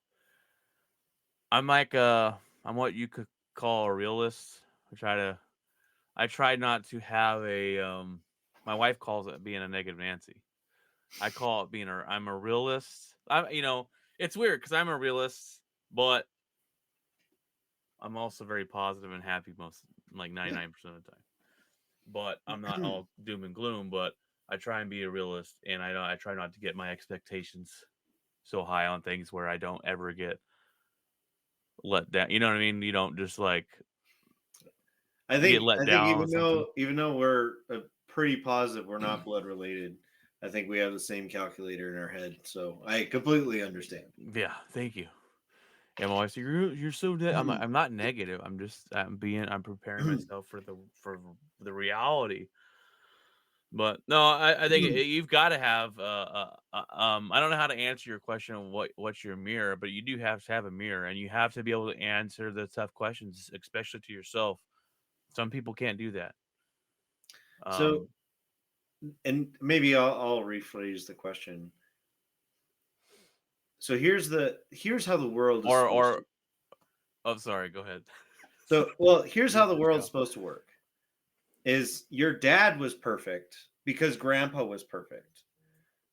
A: I'm like I'm what you could call a realist. I try not to have a my wife calls it being a negative Nancy. I call it I'm a realist. It's weird because I'm a realist, but I'm also very positive and happy most like 99% of the time. But I'm not all doom and gloom, but I try and be a realist, and I try not to get my expectations so high on things where I don't ever get let down. You know what I mean? You don't just like
B: I
A: get
B: think
A: let
B: I think
A: down on something.
B: even though we're pretty positive we're not blood related, I think we have the same calculator in our head. So I completely understand.
A: Yeah, thank you. And my wife's like, you're so I'm not negative. I'm preparing myself for the reality. But no, I think you've got to have I don't know how to answer your question of what's your mirror, but you do have to have a mirror, and you have to be able to answer the tough questions, especially to yourself. Some people can't do that.
B: So, and maybe I'll rephrase the question. So here's how the world is supposed to.
A: Oh, sorry, go ahead.
B: So, well, here's how the world's supposed to work. Is your dad was perfect because grandpa was perfect.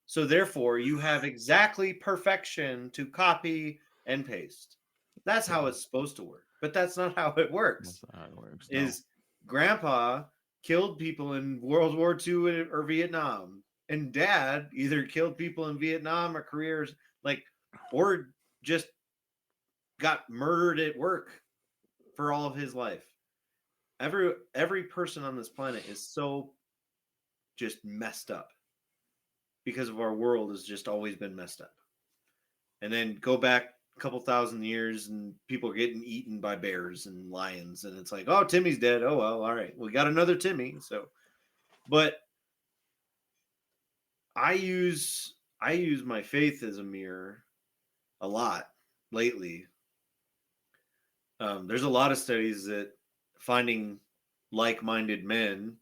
B: So therefore, you have exactly perfection to copy and paste. That's how it's supposed to work. But that's not how it works.
A: That's not how it works.
B: Is grandpa killed people in World War II or Vietnam, and dad either killed people in Vietnam or careers or just got murdered at work for all of his life. Every person on this planet is so just messed up because of our world has just always been messed up. And then go back a couple thousand years and people are getting eaten by bears and lions, and it's like, oh, Timmy's dead. Oh well, all right, we got another Timmy. So, but I use my faith as a mirror a lot lately. There's a lot of studies that finding like-minded men,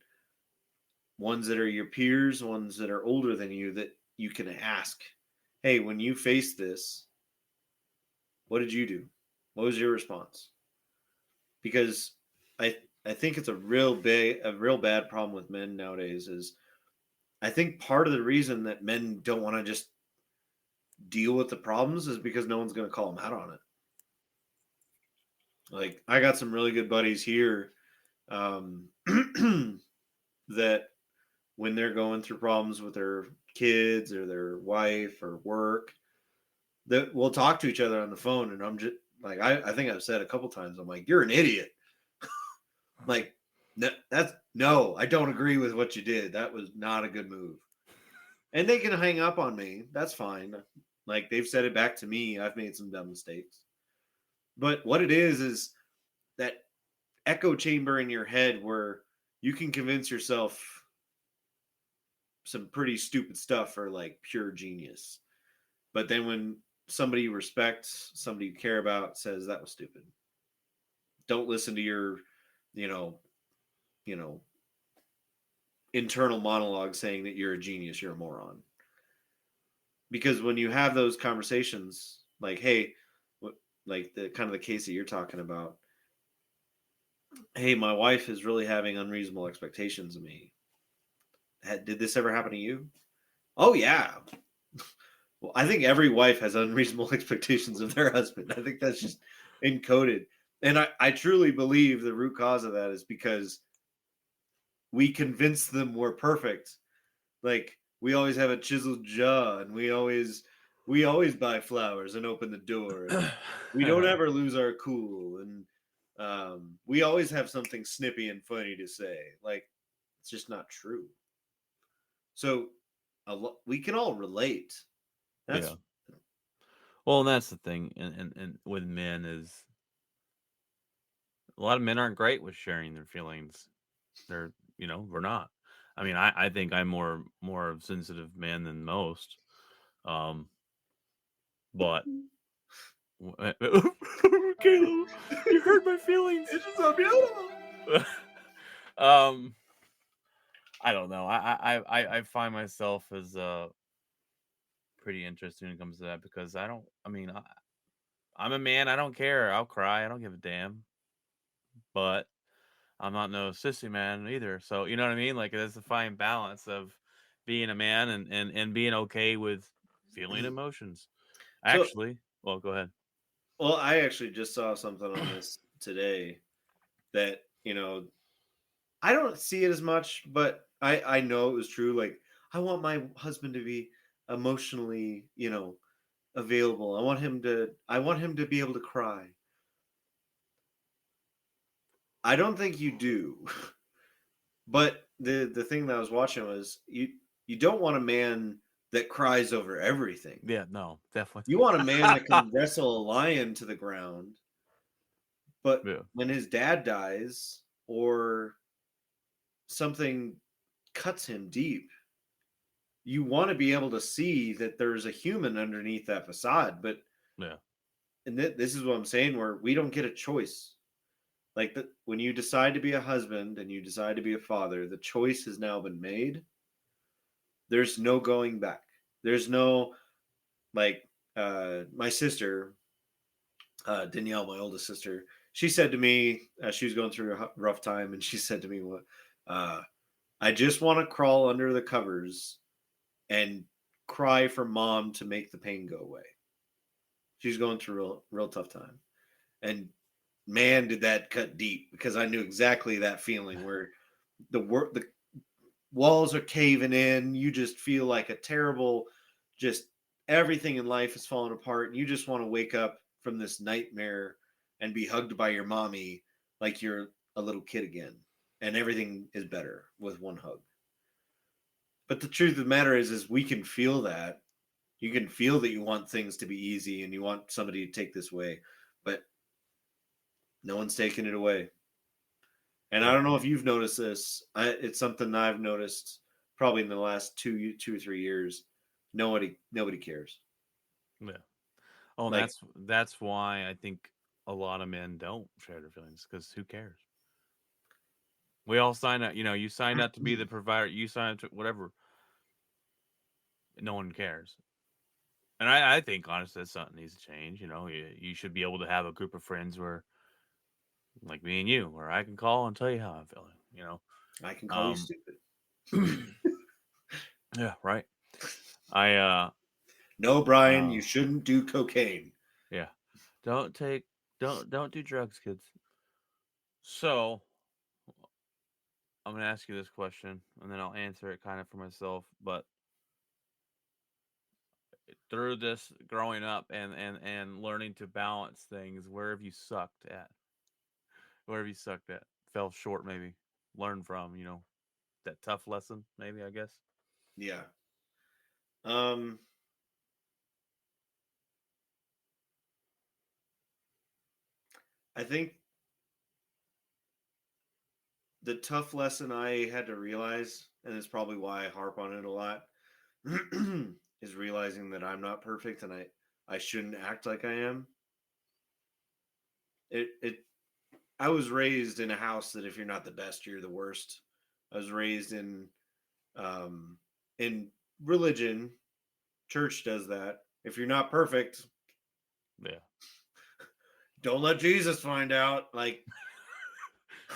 B: ones that are your peers, ones that are older than you, that you can ask, hey, when you face this, what did you do? What was your response? Because I think it's a real bad problem with men nowadays is I think part of the reason that men don't want to just deal with the problems is because no one's going to call them out on it. Like I got some really good buddies here that when they're going through problems with their kids or their wife or work, that we'll talk to each other on the phone, and I'm just like, I think I've said a couple times, I'm like, you're an idiot. Like, no, I don't agree with what you did. That was not a good move. And they can hang up on me. That's fine. Like they've said it back to me. I've made some dumb mistakes. But what it is that echo chamber in your head where you can convince yourself some pretty stupid stuff are like pure genius. But then when somebody you respect, somebody you care about says that was stupid, don't listen to your, you know, internal monologue saying that you're a genius, you're a moron. Because when you have those conversations, like, hey, like the kind of the case that you're talking about, hey, my wife is really having unreasonable expectations of me. Did this ever happen to you? Oh yeah. Well, I think every wife has unreasonable expectations of their husband. I think that's just encoded. And I truly believe the root cause of that is because we convince them we're perfect. Like we always have a chiseled jaw, and we always buy flowers and open the door. And we don't ever lose our cool, and we always have something snippy and funny to say. Like it's just not true. So we can all relate. That's
A: well, and that's the thing, and with men is a lot of men aren't great with sharing their feelings. They're we're not. I mean, I think I'm more of sensitive man than most. But Caleb, you hurt my feelings.
B: It's just so beautiful.
A: um, I don't know. I find myself as pretty interesting when it comes to that because I don't. I mean, I'm a man. I don't care. I'll cry. I don't give a damn. But I'm not no sissy man either. So you know what I mean? Like there's a fine balance of being a man and being okay with feeling emotions.
B: So,
A: Actually, well, go ahead.
B: well, I actually just saw something on this today that, I don't see it as much, but I know it was true. Like, I want my husband to be emotionally, available. I want him to be able to cry. I don't think you do. But the thing that I was watching was you don't want a man that cries over everything.
A: Yeah, no, definitely.
B: You want a man that can wrestle a lion to the ground, but
A: Yeah,
B: when his dad dies or something cuts him deep, you want to be able to see that there's a human underneath that facade. But
A: yeah,
B: this is what I'm saying, where we don't get a choice. Like when you decide to be a husband and you decide to be a father, the choice has now been made. There's no going back. There's no like my sister, Danielle, my oldest sister. She said to me, she was going through a rough time, and she said to me, "What? I just want to crawl under the covers and cry for mom to make the pain go away." She's going through a real tough time, and man, did that cut deep because I knew exactly that feeling where the walls are caving in. You just feel like a terrible, just everything in life is falling apart. And you just want to wake up from this nightmare and be hugged by your mommy like you're a little kid again. And everything is better with one hug. But the truth of the matter is we can feel that. You can feel that you want things to be easy and you want somebody to take this away, but no one's taking it away. And I
A: yeah,
B: don't know if you've noticed this. It's something I've noticed probably in the last 2 or 3 years. Nobody cares.
A: yeah. Oh, and
B: Like,
A: that's why I think a lot of men don't share their feelings because who cares? We all sign up. You know, you signed up to be the provider. You sign up to whatever. No one cares. And I think honestly that's something needs to change. You know, you should be able to have a group of friends where, like me and you, where I can call and tell you how I'm feeling. You know,
B: I can call you
A: um,
B: stupid.
A: yeah, right. I
B: No, Brian,
A: uh,
B: you shouldn't do cocaine.
A: yeah, don't take, don't do drugs, kids. So I'm gonna ask you this question, and then I'll answer it kind of for myself. But through this growing up and learning to balance things, where have you sucked at? Where have you sucked at? Fell short, maybe. Learn from, you know, that tough lesson, maybe, I guess.
B: Yeah. Um, I think the tough lesson I had to realize, and it's probably why I harp on it a lot, is realizing that I'm not perfect and I shouldn't act like I am. It I was raised in a house that if you're not the best, you're the worst. I was raised um in religion. Church does that. If you're not perfect,
A: Yeah.
B: don't let Jesus find out. Like,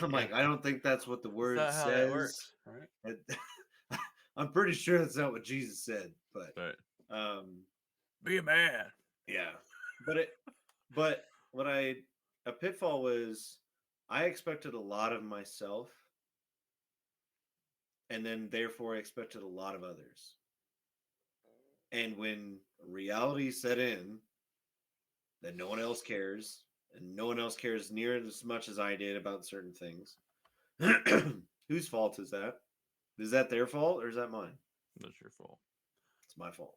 B: I'm
A: Yeah.
B: like, I don't think that's what the
A: That's
B: word
A: not how that
B: says.
A: works, right?
B: I'm pretty sure that's not what Jesus said, but
A: But
B: um
A: be a man.
B: yeah. But what I a pitfall was I expected a lot of myself and then therefore I expected a lot of others. And when reality set in that no one else cares and no one else cares near as much as I did about certain things, whose fault is that? Is that their fault or is that mine?
A: That's your fault.
B: It's my fault.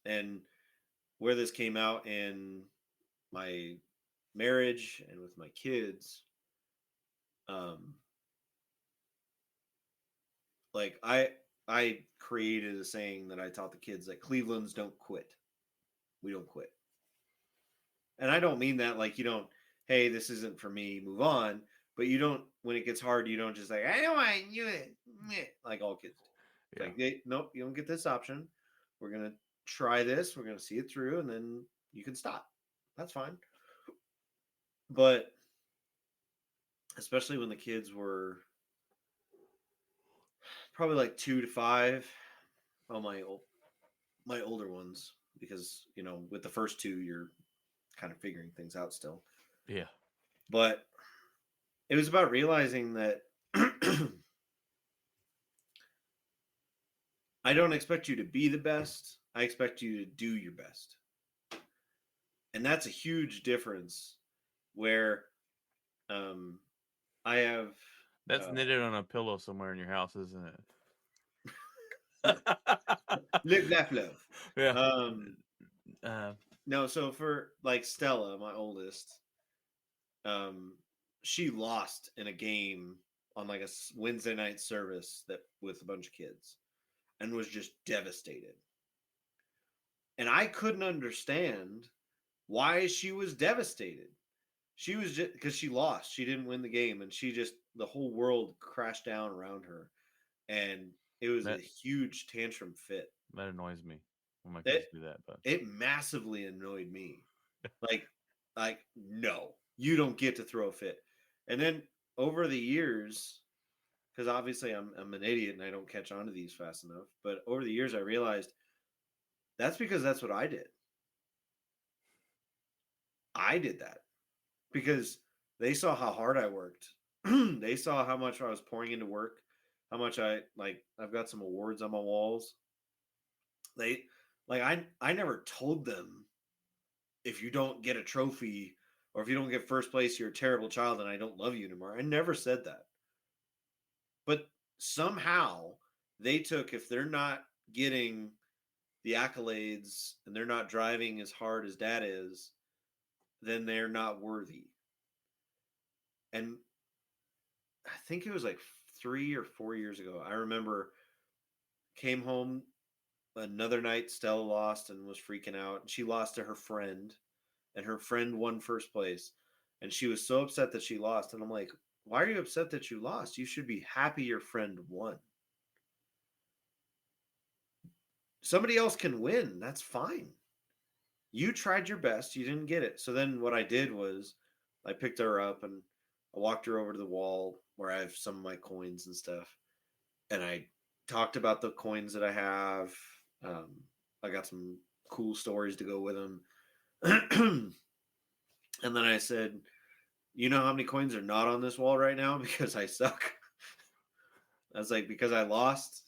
B: And where this came out in my marriage and with my kids, um, like I created a saying that I taught the kids that Cleveland's don't quit. We don't quit. And I don't mean that like you don't, hey, this isn't for me, move on. But you don't, when it gets hard, you don't just like, I don't want to do it. Like all kids do. It's like, hey, nope, you don't get this option. We're going to try this. We're going to see it through and then you can stop. That's fine. But especially when the kids were probably like 2 to 5, oh, my older ones, because, you know, with the first two, you're kind of figuring things out still.
A: Yeah.
B: But it was about realizing that I don't expect you to be the best. I expect you to do your best. And that's a huge difference where I have...
A: That's knitted on a pillow somewhere in your house, isn't it?
B: Live, laugh, love.
A: Yeah.
B: No, so for like Stella, my oldest, she lost in a game on like a Wednesday night service that with a bunch of kids and was just devastated. And I couldn't understand why she was devastated. She was just because she lost. She didn't win the game, and she just, the whole world crashed down around her, and it was a huge tantrum fit.
A: That annoys me when my kids do that, but
B: it massively annoyed me. like no, you don't get to throw a fit. And then over the years, because obviously I'm an idiot and I don't catch on to these fast enough, but over the years I realized that's because that's what I did. I did that because they saw how hard I worked. They saw how much I was pouring into work, how much I've got some awards on my walls. I never told them, if you don't get a trophy or if you don't get first place, you're a terrible child and I don't love you anymore. I never said that. But somehow they took, if they're not getting the accolades and they're not driving as hard as dad is, then they're not worthy. And I think it was like 3 or 4 years ago. I remember came home another night, Stella lost and was freaking out. She lost to her friend, and her friend won first place. And she was so upset that she lost. And I'm like, why are you upset that you lost? You should be happy your friend won. Somebody else can win. That's fine. You tried your best. You didn't get it. So then what I did was I picked her up and I walked her over to the wall where I have some of my coins and stuff. And I talked about the coins that I have. I got some cool stories to go with them. And then I said, you know how many coins are not on this wall right now because I suck? I was like, because I lost.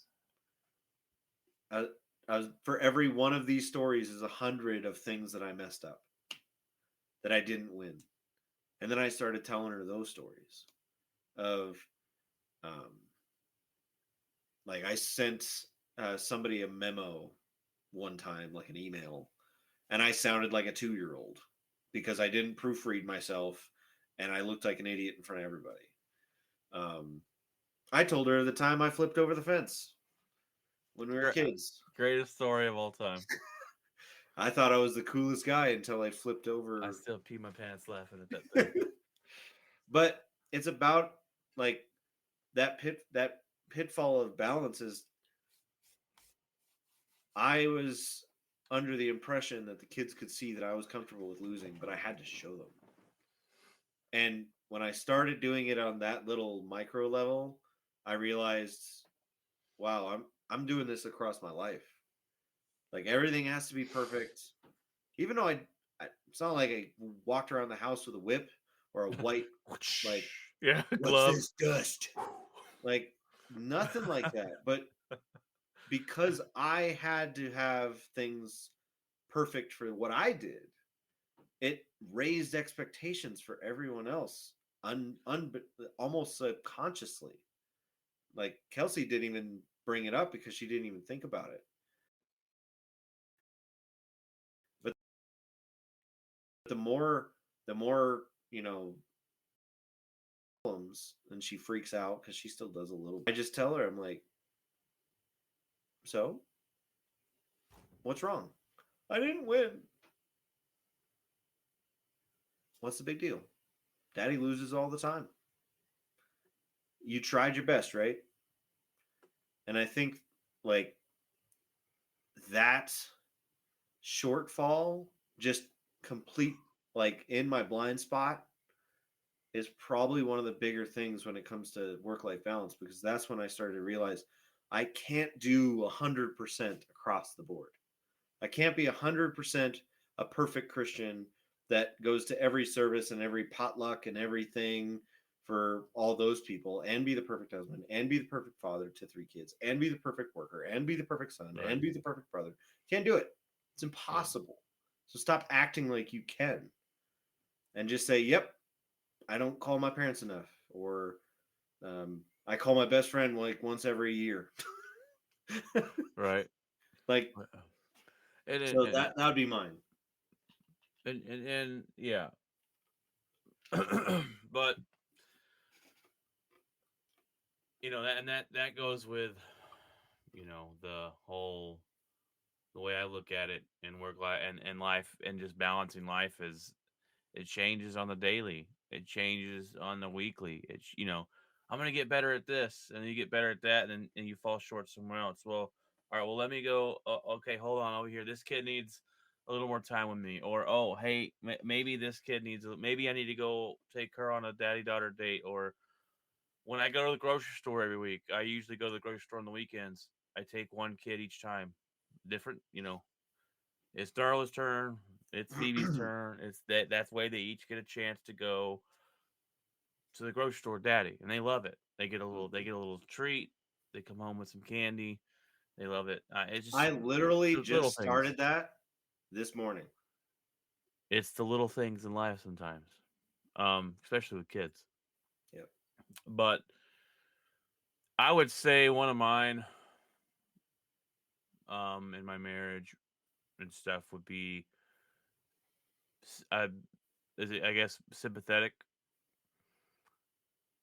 B: I was, for every one of these stories is 100 of things that I messed up, that I didn't win. And then I started telling her those stories of, like I sent somebody a memo one time, like an email, and I sounded like a 2-year-old because I didn't proofread myself and I looked like an idiot in front of everybody. I told her the time I flipped over the fence when we were kids.
A: Greatest story of all time.
B: I thought I was the coolest guy until I flipped over.
A: I still pee my pants laughing at that thing.
B: But it's about like that pitfall of balance is, I was under the impression that the kids could see that I was comfortable with losing, but I had to show them. And when I started doing it on that little micro level, I realized, wow, I'm doing this across my life. Like everything has to be perfect. Even though it's not like I walked around the house with a whip or a white like,
A: yeah,
B: glove. What's this dust? Like nothing like that. But because I had to have things perfect for what I did, it raised expectations for everyone else, almost subconsciously. Like Kelsey didn't even bring it up because she didn't even think about it. But the more you know, problems, and she freaks out because she still does a little. I just tell her, I'm like, so what's wrong? I didn't win. What's the big deal? Daddy loses all the time. You tried your best, right? And I think like that shortfall, just complete like in my blind spot, is probably one of the bigger things when it comes to work-life balance, because that's when I started to realize I can't do 100% across the board. I can't be 100% a perfect Christian that goes to every service and every potluck and everything for all those people, and be the perfect husband, and be the perfect father to 3 kids, and be the perfect worker, and be the perfect son,
A: Right.
B: and be the perfect brother. Can't do it. It's impossible. So stop acting like you can and just say, yep, I don't call my parents enough, or I call my best friend like once every year.
A: Right.
B: Like, so that would be mine.
A: And yeah. But that goes with the way I look at it in work life and life, and just balancing life is it changes on the daily. It changes on the weekly. I'm gonna get better at this, and you get better at that, and you fall short somewhere else. Well, all right. Well, let me go. Okay, hold on over here. This kid needs a little more time with me, or oh, hey, maybe this kid needs. Maybe I need to go take her on a daddy-daughter date, or when I go to the grocery store every week, I usually go to the grocery store on the weekends. I take one kid each time. Different. It's Darla's turn. It's Phoebe's turn. It's that's the way they each get a chance to go to the grocery store, daddy, and they love it. They get a little treat. They come home with some candy. They love it. It's just
B: I literally
A: little
B: just
A: things.
B: started that this morning.
A: It's the little things in life sometimes, especially with kids.
B: Yep.
A: But I would say one of mine, in my marriage and stuff would be, I guess, sympathetic.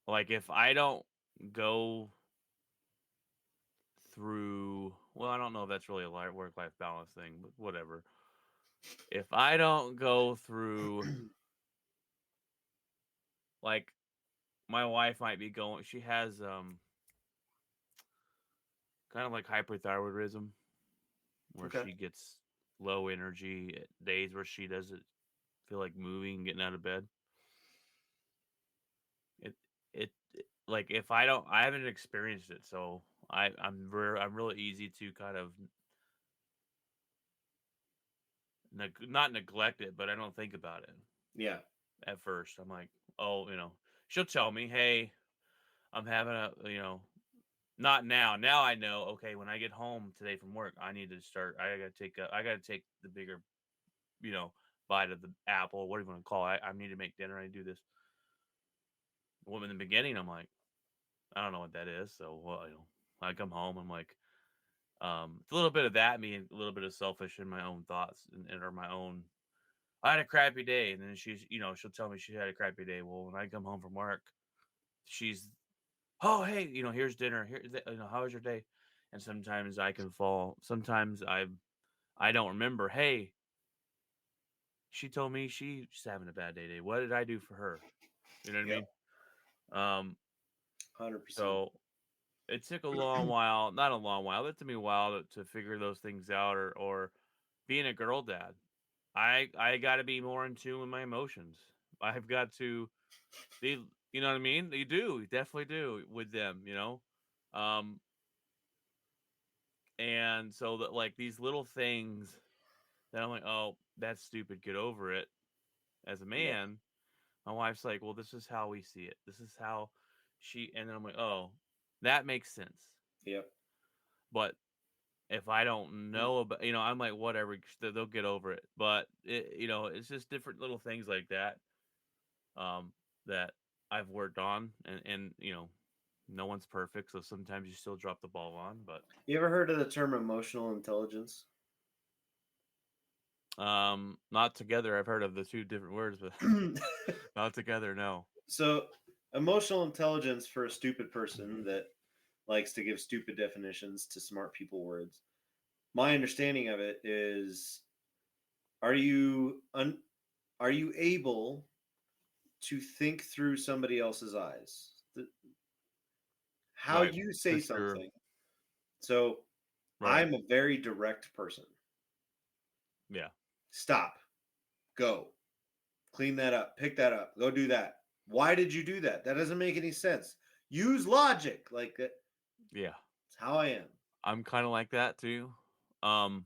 A: Like if I don't go through, well, I don't know if that's really a work-life balance thing, but whatever. If I don't go through, like, my wife might be going, she has kind of like hyperthyroidism, where
B: Okay.
A: she gets low energy days where she doesn't feel like moving, getting out of bed. It it like if I haven't experienced it, so I'm really easy to kind of not neglect it, but I don't think about it.
B: Yeah.
A: At first, I'm like, oh, she'll tell me, hey, I'm having not now. Now I know. Okay, when I get home today from work, I need to start. I gotta take the bigger, you know, bite of the apple. What do you want to call it? I need to make dinner. I do this. Well, in the beginning, I'm like, I don't know what that is. So, well, I come home. I'm like, it's a little bit of that, me, a little bit of selfish in my own thoughts or my own. I had a crappy day, and then she'll tell me she had a crappy day. Well, when I come home from work, she's, oh, hey, here's dinner. How was your day? And sometimes I can fall. Sometimes I don't remember. Hey, she told me she's having a bad day. What did I do for her? You know what
B: Yep.
A: I mean?
B: 100%.
A: So it took a long while, not a long while. It took me a while to figure those things out, or being a girl dad. I got to be more in tune with my emotions. I've got to be, you know what I mean? You do, you definitely do with them. Um, and so that, like, these little things that I'm like, oh, that's stupid. Get over it. As a
B: Yep.
A: man, my wife's like, well, this is how we see it. This is how and then I'm like, oh, that makes sense.
B: Yep.
A: But if I don't know about, I'm like, whatever, they'll get over it. But it's just different little things like that, that I've worked on, and no one's perfect, so sometimes you still drop the ball on. But
B: You ever heard of the term emotional intelligence?
A: not together. I've heard of the two different words, but not together. No.
B: So, emotional intelligence for a stupid person that likes to give stupid definitions to smart people words. My understanding of it is, are you able to think through somebody else's eyes. How
A: Right.
B: you say
A: For sure.
B: something. So
A: Right.
B: I'm a very direct person.
A: Yeah.
B: Stop. Go. Clean that up. Pick that up. Go do that. Why did you do that? That doesn't make any sense. Use logic. Like that.
A: Yeah.
B: That's how I am.
A: I'm kind of like that too. And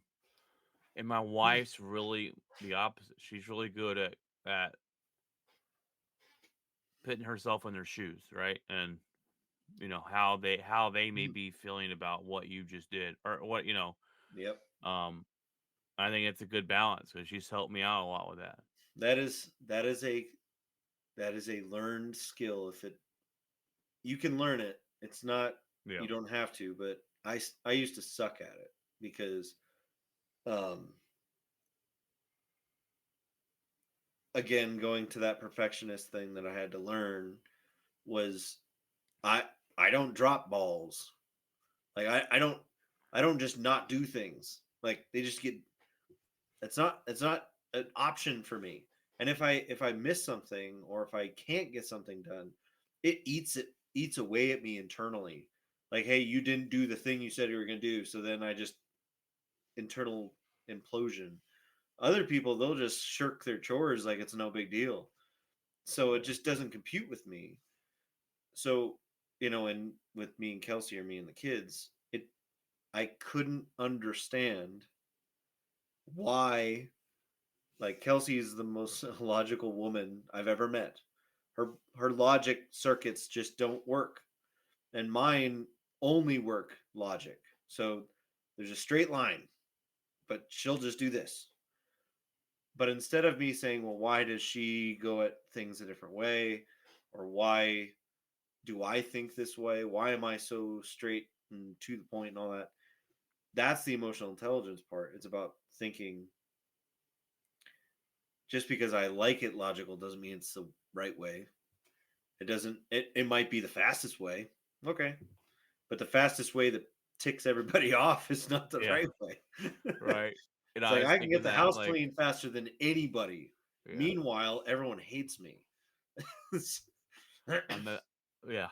A: my wife's really the opposite. She's really good at putting herself in their shoes, right? And how they may be feeling about what you just did or what
B: Yep.
A: I think it's a good balance because she's helped me out a lot with that.
B: That is a learned skill. If you can learn it, it's not,
A: Yeah.
B: you don't have to, but I used to suck at it because again, going to that perfectionist thing that I had to learn was I don't drop balls. Like I don't just not do things. Like they just get, it's not an option for me. And if I miss something or if I can't get something done, it eats away at me internally. Like, hey, you didn't do the thing you said you were going to do, so then I just internal implosion. Other people, they'll just shirk their chores like it's no big deal. So it just doesn't compute with me. So, and with me and Kelsey or me and the kids, I couldn't understand why, like, Kelsey is the most logical woman I've ever met. Her logic circuits just don't work. And mine only work logic. So there's a straight line, but she'll just do this. But instead of me saying, well, why does she go at things a different way? Or why do I think this way? Why am I so straight and to the point and all that? That's the emotional intelligence part. It's about thinking. Just because I like it logical doesn't mean it's the right way. It might be the fastest way. Okay. But the fastest way that ticks everybody off is not the right way.
A: Right. And
B: It's
A: I
B: like
A: was
B: I can get
A: thinking
B: the
A: that,
B: house
A: like,
B: cleaned faster than anybody.
A: yeah,
B: Meanwhile, everyone hates me.
A: on the yeah.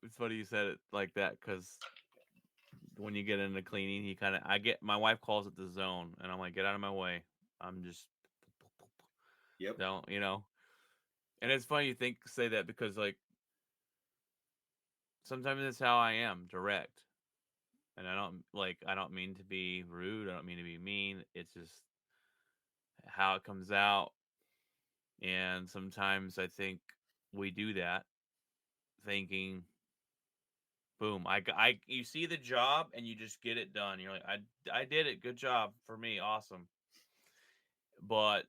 A: It's funny you said it like that because when you get into cleaning, my wife calls it the zone, and I'm like, get out of my way. I'm just
B: Yep.
A: don't, And it's funny you say that because like sometimes it's how I am, direct. And I don't mean to be rude, I don't mean to be mean. It's just how it comes out. And sometimes I think we do that thinking, boom, you see the job and you just get it done. You're like, I did it. Good job for me. Awesome. But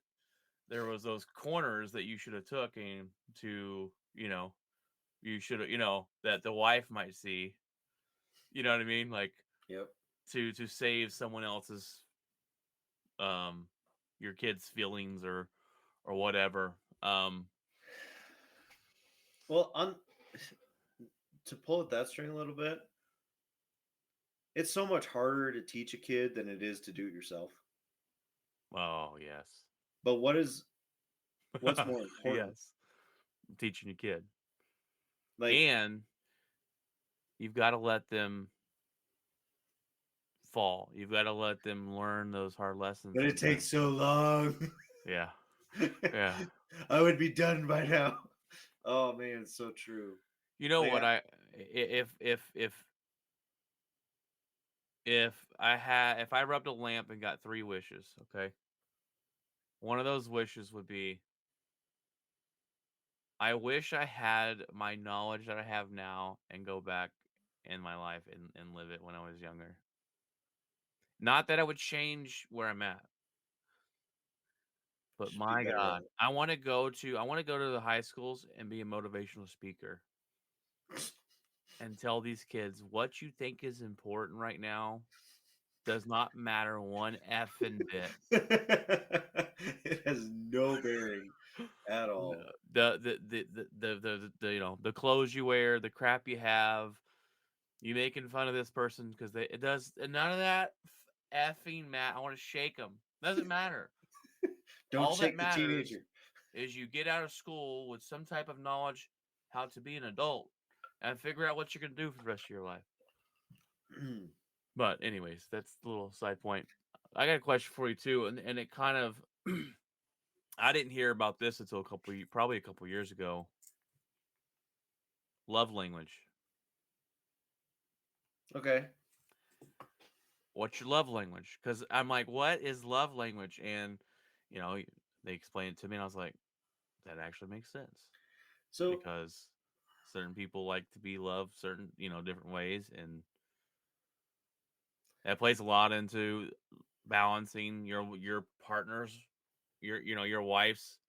A: there was those corners that you should have taken to, you should have, that the wife might see, you know what I mean? Like
B: Yep.
A: to save someone else's, your kid's feelings or whatever.
B: Well, to pull at that string a little bit, it's so much harder to teach a kid than it is to do it yourself.
A: Oh yes.
B: But what's more important?
A: Yes. Teaching your kid.
B: Like,
A: And you've got to let them fall. You've got to let them learn those hard lessons.
B: but it takes so long.
A: Yeah. Yeah.
B: I would be done by now. Oh man, it's so true.
A: You know
B: Like,
A: what if I rubbed a lamp and got 3 wishes, okay? One of those wishes would be I wish I had my knowledge that I have now and go back in my life and live it when I was younger. Not that I would change where I'm at. But
B: should be
A: my
B: better
A: God,
B: at
A: I want to go to the high schools and be a motivational speaker and tell these kids what you think is important right now does not matter one effing bit.
B: it has no bearing at all.
A: The clothes you wear, the crap you have, you making fun of this person because it does none of that effing matter. I want to shake them. Doesn't matter.
B: Don't
A: All that
B: shake the
A: matters
B: teenager.
A: is you get out of school with some type of knowledge how to be an adult and figure out what you're going to do for the rest of your life. But anyways, that's a little side point. I got a question for you too, and it kind of I didn't hear about this until probably a couple years ago. Love language.
B: Okay.
A: What's your love language? Because I'm like, what is love language? And they explained it to me, and I was like, that actually makes sense.
B: So
A: Because certain people like to be loved certain different ways, and that plays a lot into balancing your partner's your wife's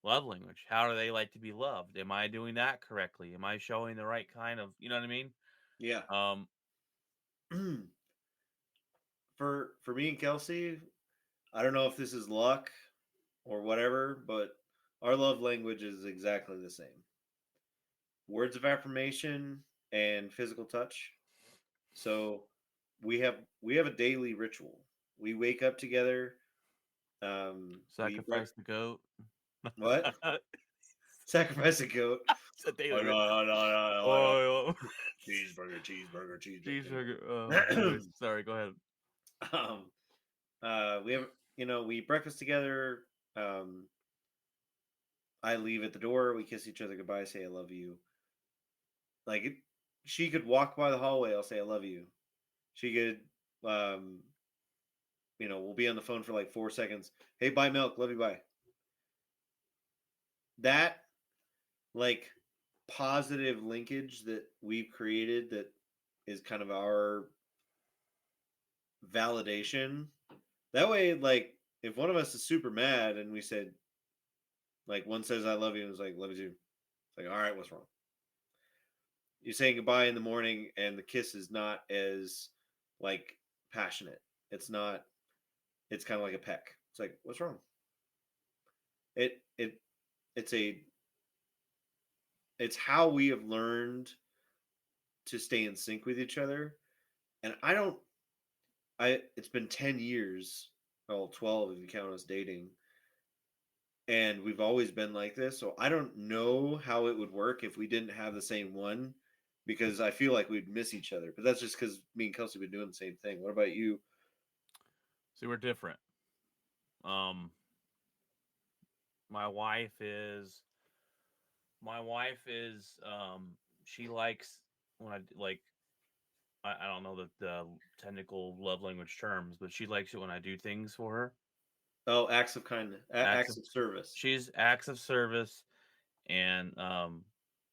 A: love language. How do they like to be loved? Am I doing that correctly? Am I showing the right kind of, you know what I mean?
B: yeah. For me and Kelsey, I don't know if this is luck or whatever, but our love language is exactly the same. Words of affirmation and physical touch. So we have a daily ritual. We wake up together.
A: Sacrifice the goat.
B: What? Sacrifice a goat.
A: It's a daily
B: Oh,
A: ritual.
B: no. Cheeseburger.
A: Cheeseburger. Anyways, sorry, go ahead.
B: We have, we breakfast together. I leave at the door. We kiss each other goodbye. Say I love you. Like she could walk by the hallway. I'll say I love you. She could, we'll be on the phone for like 4 seconds. Hey, buy milk. Love you. Bye. That like positive linkage that we've created that is kind of our validation. That way, like if one of us is super mad and we said, like one says I love you and it's like love you too. It's like, all right, what's wrong? You're saying goodbye in the morning and the kiss is not as like passionate. It's kind of like a peck. It's like, what's wrong? It's how we have learned to stay in sync with each other. And it's been 10 years, well, 12 if you count us dating. And we've always been like this. So I don't know how it would work if we didn't have the same one, because I feel like we'd miss each other. But that's just because me and Kelsey have been doing the same thing. What about you?
A: See, we're different. My wife is she likes when I don't know the technical love language terms, but she likes it when I do things for her.
B: Oh, acts of kindness, acts of service.
A: She's acts of service, and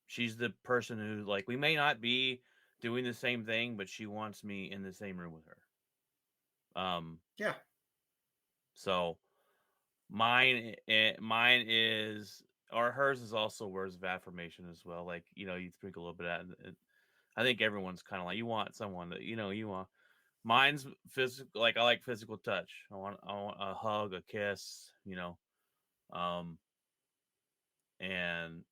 A: she's the person who, like, we may not be doing the same thing, but she wants me in the same room with her.
B: Yeah.
A: So mine is, or hers is also words of affirmation as well. Like, you sprinkle a little bit of that. I think everyone's kind of like, you want someone that you want. Mine's physical. Like, I like physical touch. I want a hug, a kiss. And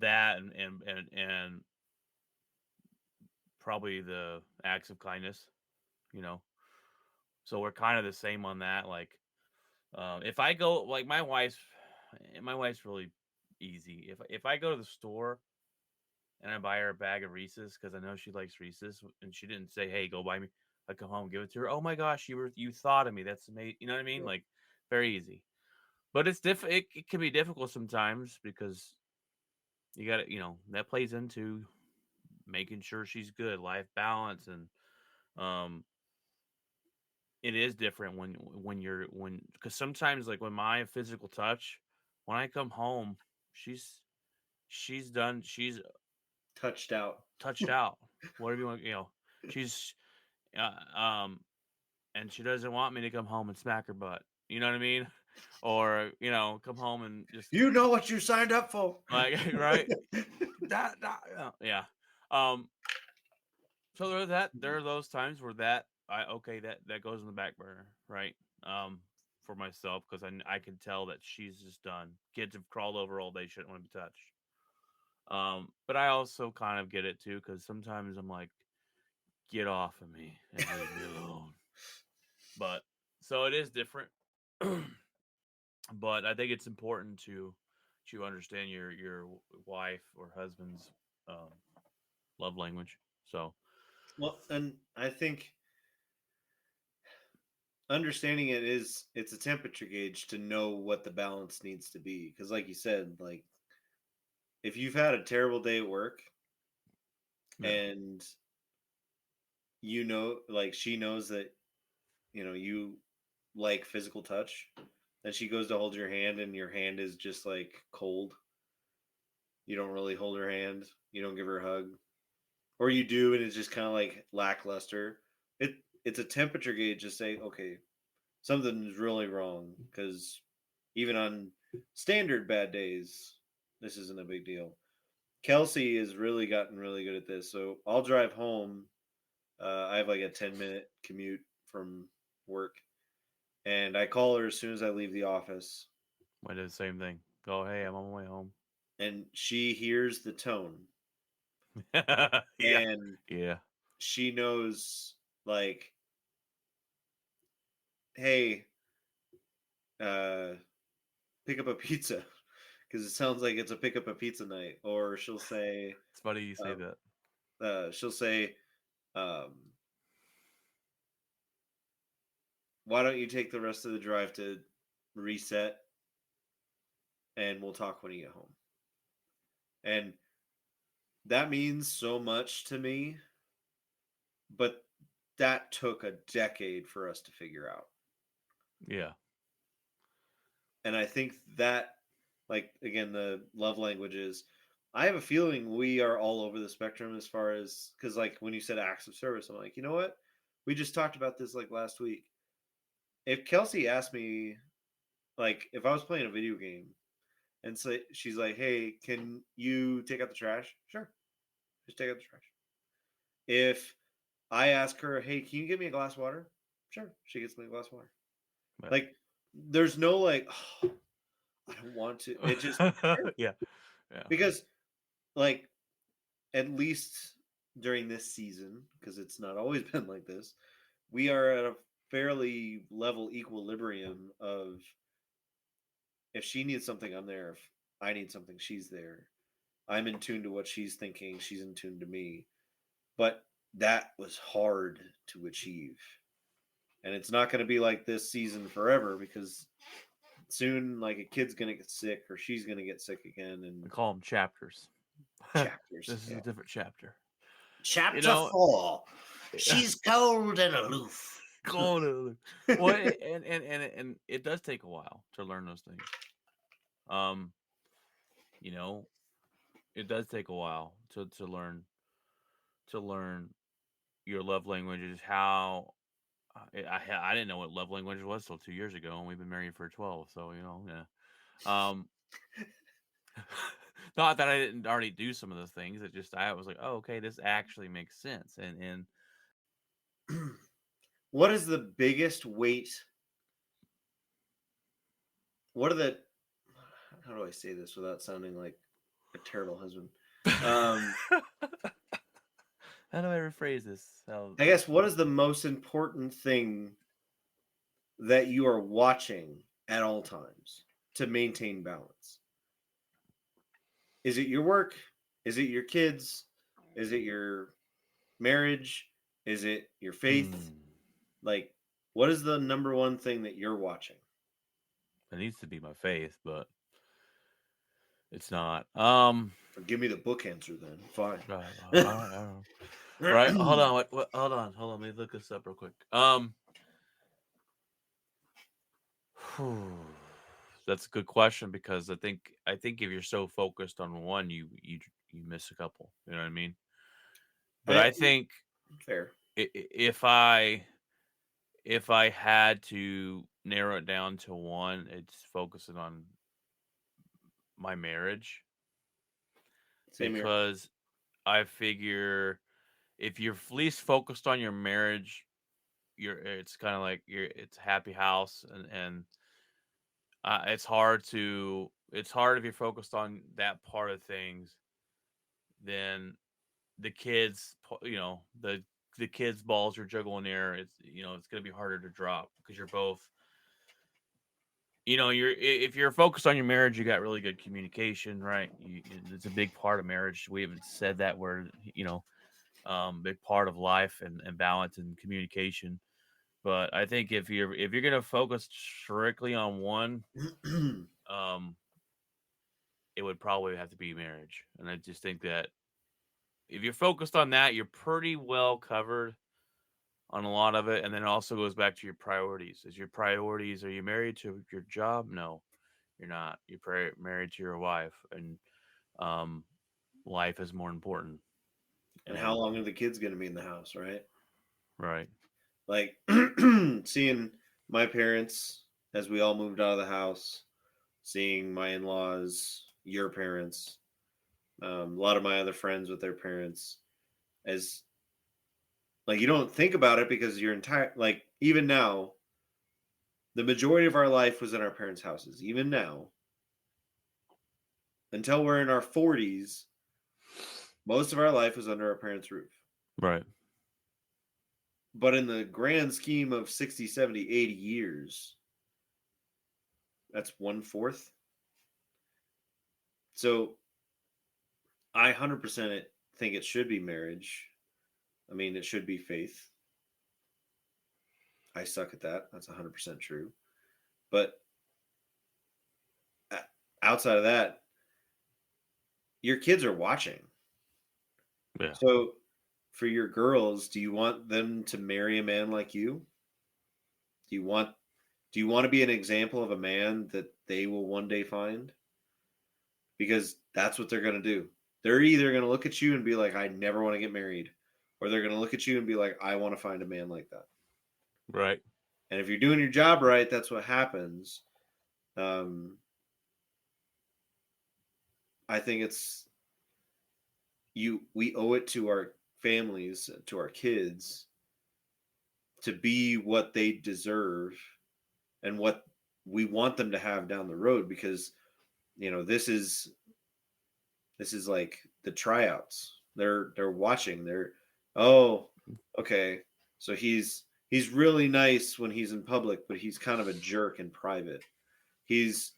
A: that and probably the acts of kindness. So we're kind of the same on that. Like, if I go, like, my wife's really easy. If I go to the store and I buy her a bag of Reese's because I know she likes Reese's, and she didn't say, "Hey, go buy me," I come home, give it to her. Oh my gosh, you thought of me. That's amazing. You know what I mean?
B: Yeah.
A: Like, very easy. But it's it can be difficult sometimes because you got to, that plays into making sure she's good, life balance, and it is different when because sometimes, like, when my physical touch, when I come home, she's done, she's
B: touched out,
A: whatever you want, she's and she doesn't want me to come home and smack her butt, you know what I mean, or come home and just,
B: you know what you signed up for,
A: like, right. Yeah. So there are those times where that goes in the back burner, right? For myself, because I can tell that she's just done. Kids have crawled over all day, shouldn't want to be touched. But I also kind of get it too, because sometimes I'm like, get off of me and leave me alone. But so it is different. But I think it's important to understand your wife or husband's um, love language. So
B: Well, and I think understanding it's a temperature gauge to know what the balance needs to be. Because, like you said, like if you've had a terrible day at work
A: yeah,
B: and like she knows that you like physical touch, and she goes to hold your hand and your hand is just like cold. You don't really hold her hand. You don't give her a hug, or you do, and it's just kind of like lackluster. It's a temperature gauge to say, okay, something's really wrong because even on standard bad days, this isn't a big deal. Kelsey has really gotten really good at this. So I'll drive home. I have like a 10-minute commute from work, and I call her as soon as I leave the office,
A: I do the same thing. Go, hey, I'm on my way home.
B: and she hears the tone,
A: Yeah,
B: and
A: yeah.
B: she knows like, hey, uh, pick up a pizza because it sounds like it's a pick up a pizza night. Or
A: It's funny you say
B: uh,
A: that.
B: she'll say, um, why don't you take the rest of the drive to reset, and we'll talk when you get home. And that means so much to me, but that took a decade for us to figure out.
A: Yeah,
B: And I think that, like, again, the love languages, I have a feeling we are all over the spectrum as far as, because, like, when you said acts of service, I'm like, you know what? We just talked about this, like, last week. If Kelsey asked me, like, if I was playing a video game and so she's like, hey, can you take out the trash? Sure. Just take out the trash. If I ask her, hey, can you get me a glass of water? Sure. She gets me a glass of water.
A: yeah,
B: Like, there's no, like, oh, I don't want to. It just, sure.
A: yeah, yeah,
B: Because, like, at least during this season, because it's not always been like this, we are at a fairly level equilibrium of if she needs something, I'm there. If I need something, she's there. I'm in tune to what she's thinking. She's in tune to me. But that was hard to achieve. And it's not going to be like this season forever because soon, like, a kid's going to get sick or she's going to get sick again.
A: we
B: And
A: call them chapters.
B: chapters.
A: This is
B: Yeah.
A: a different chapter. You
B: Chapter
A: know,
B: 4. She's cold and aloof.
A: going to well, and it does take a while to learn those things. Um, you know, it does take a while to learn your love languages. How I didn't know what love language was till 2 years ago, and we've been married for 12. So yeah. Um, not that I didn't already do some of those things. It just I was like, oh, okay, this actually makes sense. And
B: What is the biggest weight? What are the, how do I say this without sounding like a terrible husband? Um,
A: how do I rephrase this? How
B: I guess what is the most important thing that you are watching at all times to maintain balance? Is it your work? Is it your kids? Is it your marriage? Is it your faith?
A: hmm,
B: Like, what is the number one thing that you're watching?
A: it needs to be my faith, but it's not.
B: Give me the book answer then. Fine.
A: I don't know. Right, hold on. Hold on. Let me look this up real quick. That's a good question because I think if you're so focused on one, you miss a couple. You know what I mean? But I
B: I,
A: think
B: fair.
A: if I had to narrow it down to one, it's focusing on my marriage
B: Same here.
A: because I figure if you're least focused on your marriage, it's kind of like it's a happy house and it's hard if you're focused on that part of things. Then the kids, the kids' balls you're juggling there. It's going to be harder to drop because you're both if you're focused on your marriage, you got really good communication, right? It's a big part of marriage. We haven't said that word, big part of life and balance and communication. But I think if you're gonna focus strictly on one, um, it would probably have to be marriage. And I just think that if you're focused on that, you're pretty well covered on a lot of it. And then it also goes back to your priorities. Is your priorities, are you married to your job? No, you're not. You're married to your wife, and um, life is more important.
B: And how
A: And
B: long are the kids going to be in the house, right?
A: right,
B: Like seeing my parents as we all moved out of the house, seeing my in-laws, your parents, a lot of my other friends with their parents, as like you don't think about it because your entire like even now, the majority of our life was in our parents' houses. Even now, until we're in our 40s, most of our life was under our parents' roof.
A: right,
B: But in the grand scheme of 60, 70, 80 years, that's 1/4. So I 100% think it should be marriage. I mean, it should be faith. I suck at that. That's 100% true. But outside of that, your kids are watching.
A: yeah,
B: So for your girls, do you want them to marry a man like you? Do you want to be an example of a man that they will one day find? Because that's what they're going to do. They're either going to look at you and be like, I never want to get married, or they're going to look at you and be like, I want to find a man like that.
A: right,
B: And if you're doing your job right, that's what happens. I think we owe it to our families, to our kids, to be what they deserve and what we want them to have down the road, because this is like the tryouts. They're watching. Oh, okay. So he's really nice when he's in public, but he's kind of a jerk in private. He's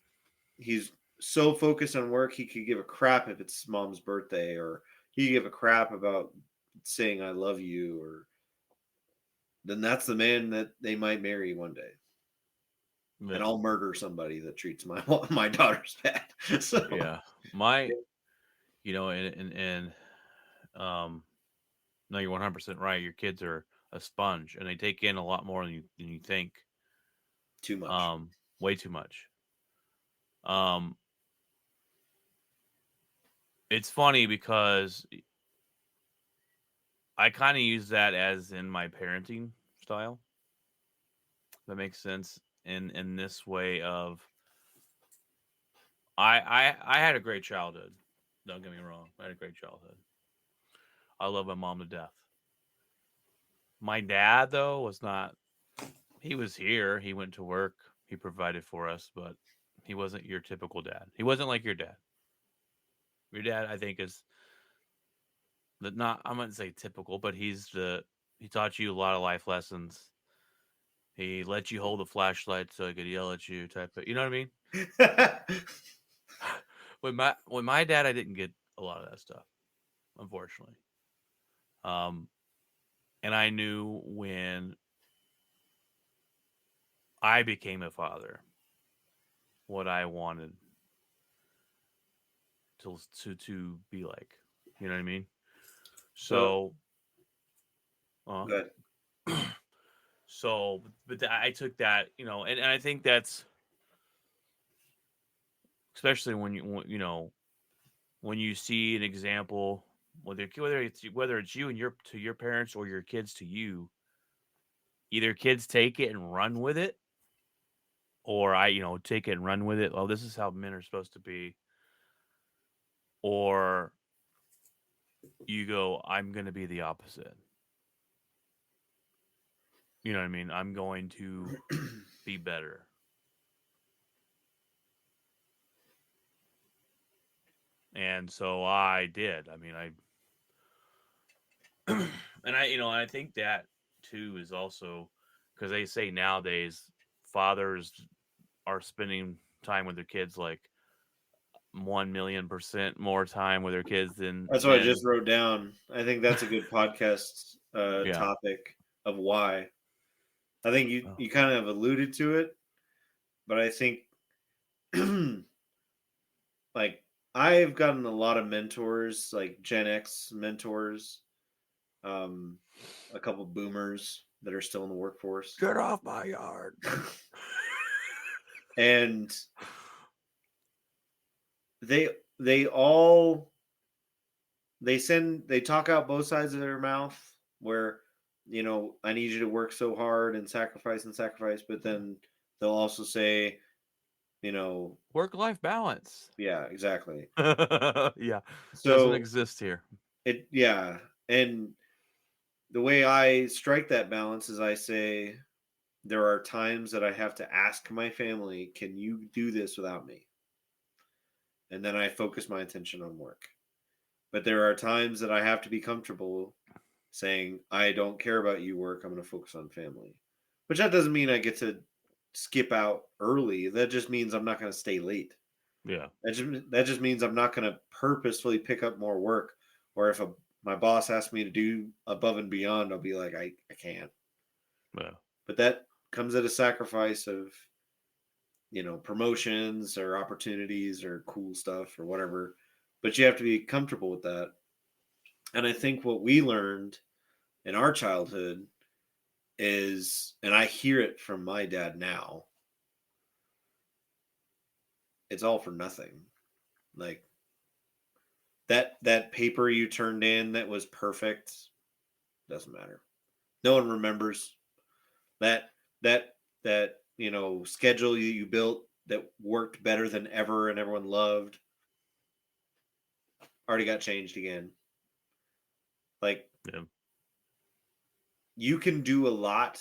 B: so focused on work, he could give a crap if it's mom's birthday, or he give a crap about saying I love you, or then that's the man that they might marry one day.
A: yeah.
B: And I'll murder somebody that treats my my daughters bad. So
A: Yeah. My, and no, you're 100% right. Your kids are a sponge, and they take in a lot more than you think.
B: too much.
A: Way too much. Um, it's funny because I kind of use that as in my parenting style. That makes sense in this way of I had a great childhood. Don't get me wrong. I had a great childhood. I love my mom to death. My dad though was not. He was here. He went to work. He provided for us, but he wasn't your typical dad. He wasn't like your dad. Your dad, I think, is the not. I'm not say typical, but he taught you a lot of life lessons. He let you hold a flashlight so he could yell at you, type of. You know what I mean? When my dad, I didn't get a lot of that stuff, unfortunately. Um, and I knew when I became a father what I wanted to be like. You know what I mean?
B: So
A: So, uh,
B: good.
A: so, but I took that, and I think that's especially when you see an example, whether it's you and your parents or your kids to you, either kids take it and run with it, or I take it and run with it. Oh, this is how men are supposed to be, or you go, I'm going to be the opposite. You know what I mean? I'm going to be better. And so I did. I mean, I think that too is also because they say nowadays fathers are spending time with their kids like 1,000,000% more time with their kids than
B: That's what I just wrote down. I think that's a good podcast
A: yeah.
B: topic of why. I think you kind of alluded to it, but I think like I've gotten a lot of mentors, like Gen X mentors, a couple boomers that are still in the workforce.
A: Get off my yard.
B: And they all they talk out both sides of their mouth where, you know, I need you to work so hard and sacrifice, but then they'll also say, you know,
A: Work-life balance.
B: yeah, exactly.
A: Yeah.
B: So
A: Doesn't exist here.
B: yeah. And the way I strike that balance is I say there are times that I have to ask my family, can you do this without me? And then I focus my attention on work. But there are times that I have to be comfortable saying, I don't care about you, work. I'm going to focus on family. Which that doesn't mean I get to skip out early. That just means I'm not going to stay late.
A: Yeah.
B: That just means I'm not going to purposefully pick up more work. Or if my boss asks me to do above and beyond, I'll be like, I can't.
A: Yeah.
B: But that comes at a sacrifice of, you know, promotions or opportunities or cool stuff or whatever. But you have to be comfortable with that. And I think what we learned in our childhood is, and I hear it from my dad now, it's all for nothing. Like that paper you turned in that was perfect doesn't matter. No one remembers that that you know schedule you built that worked better than ever and everyone loved already got changed again. Like
A: Yeah.
B: you can do a lot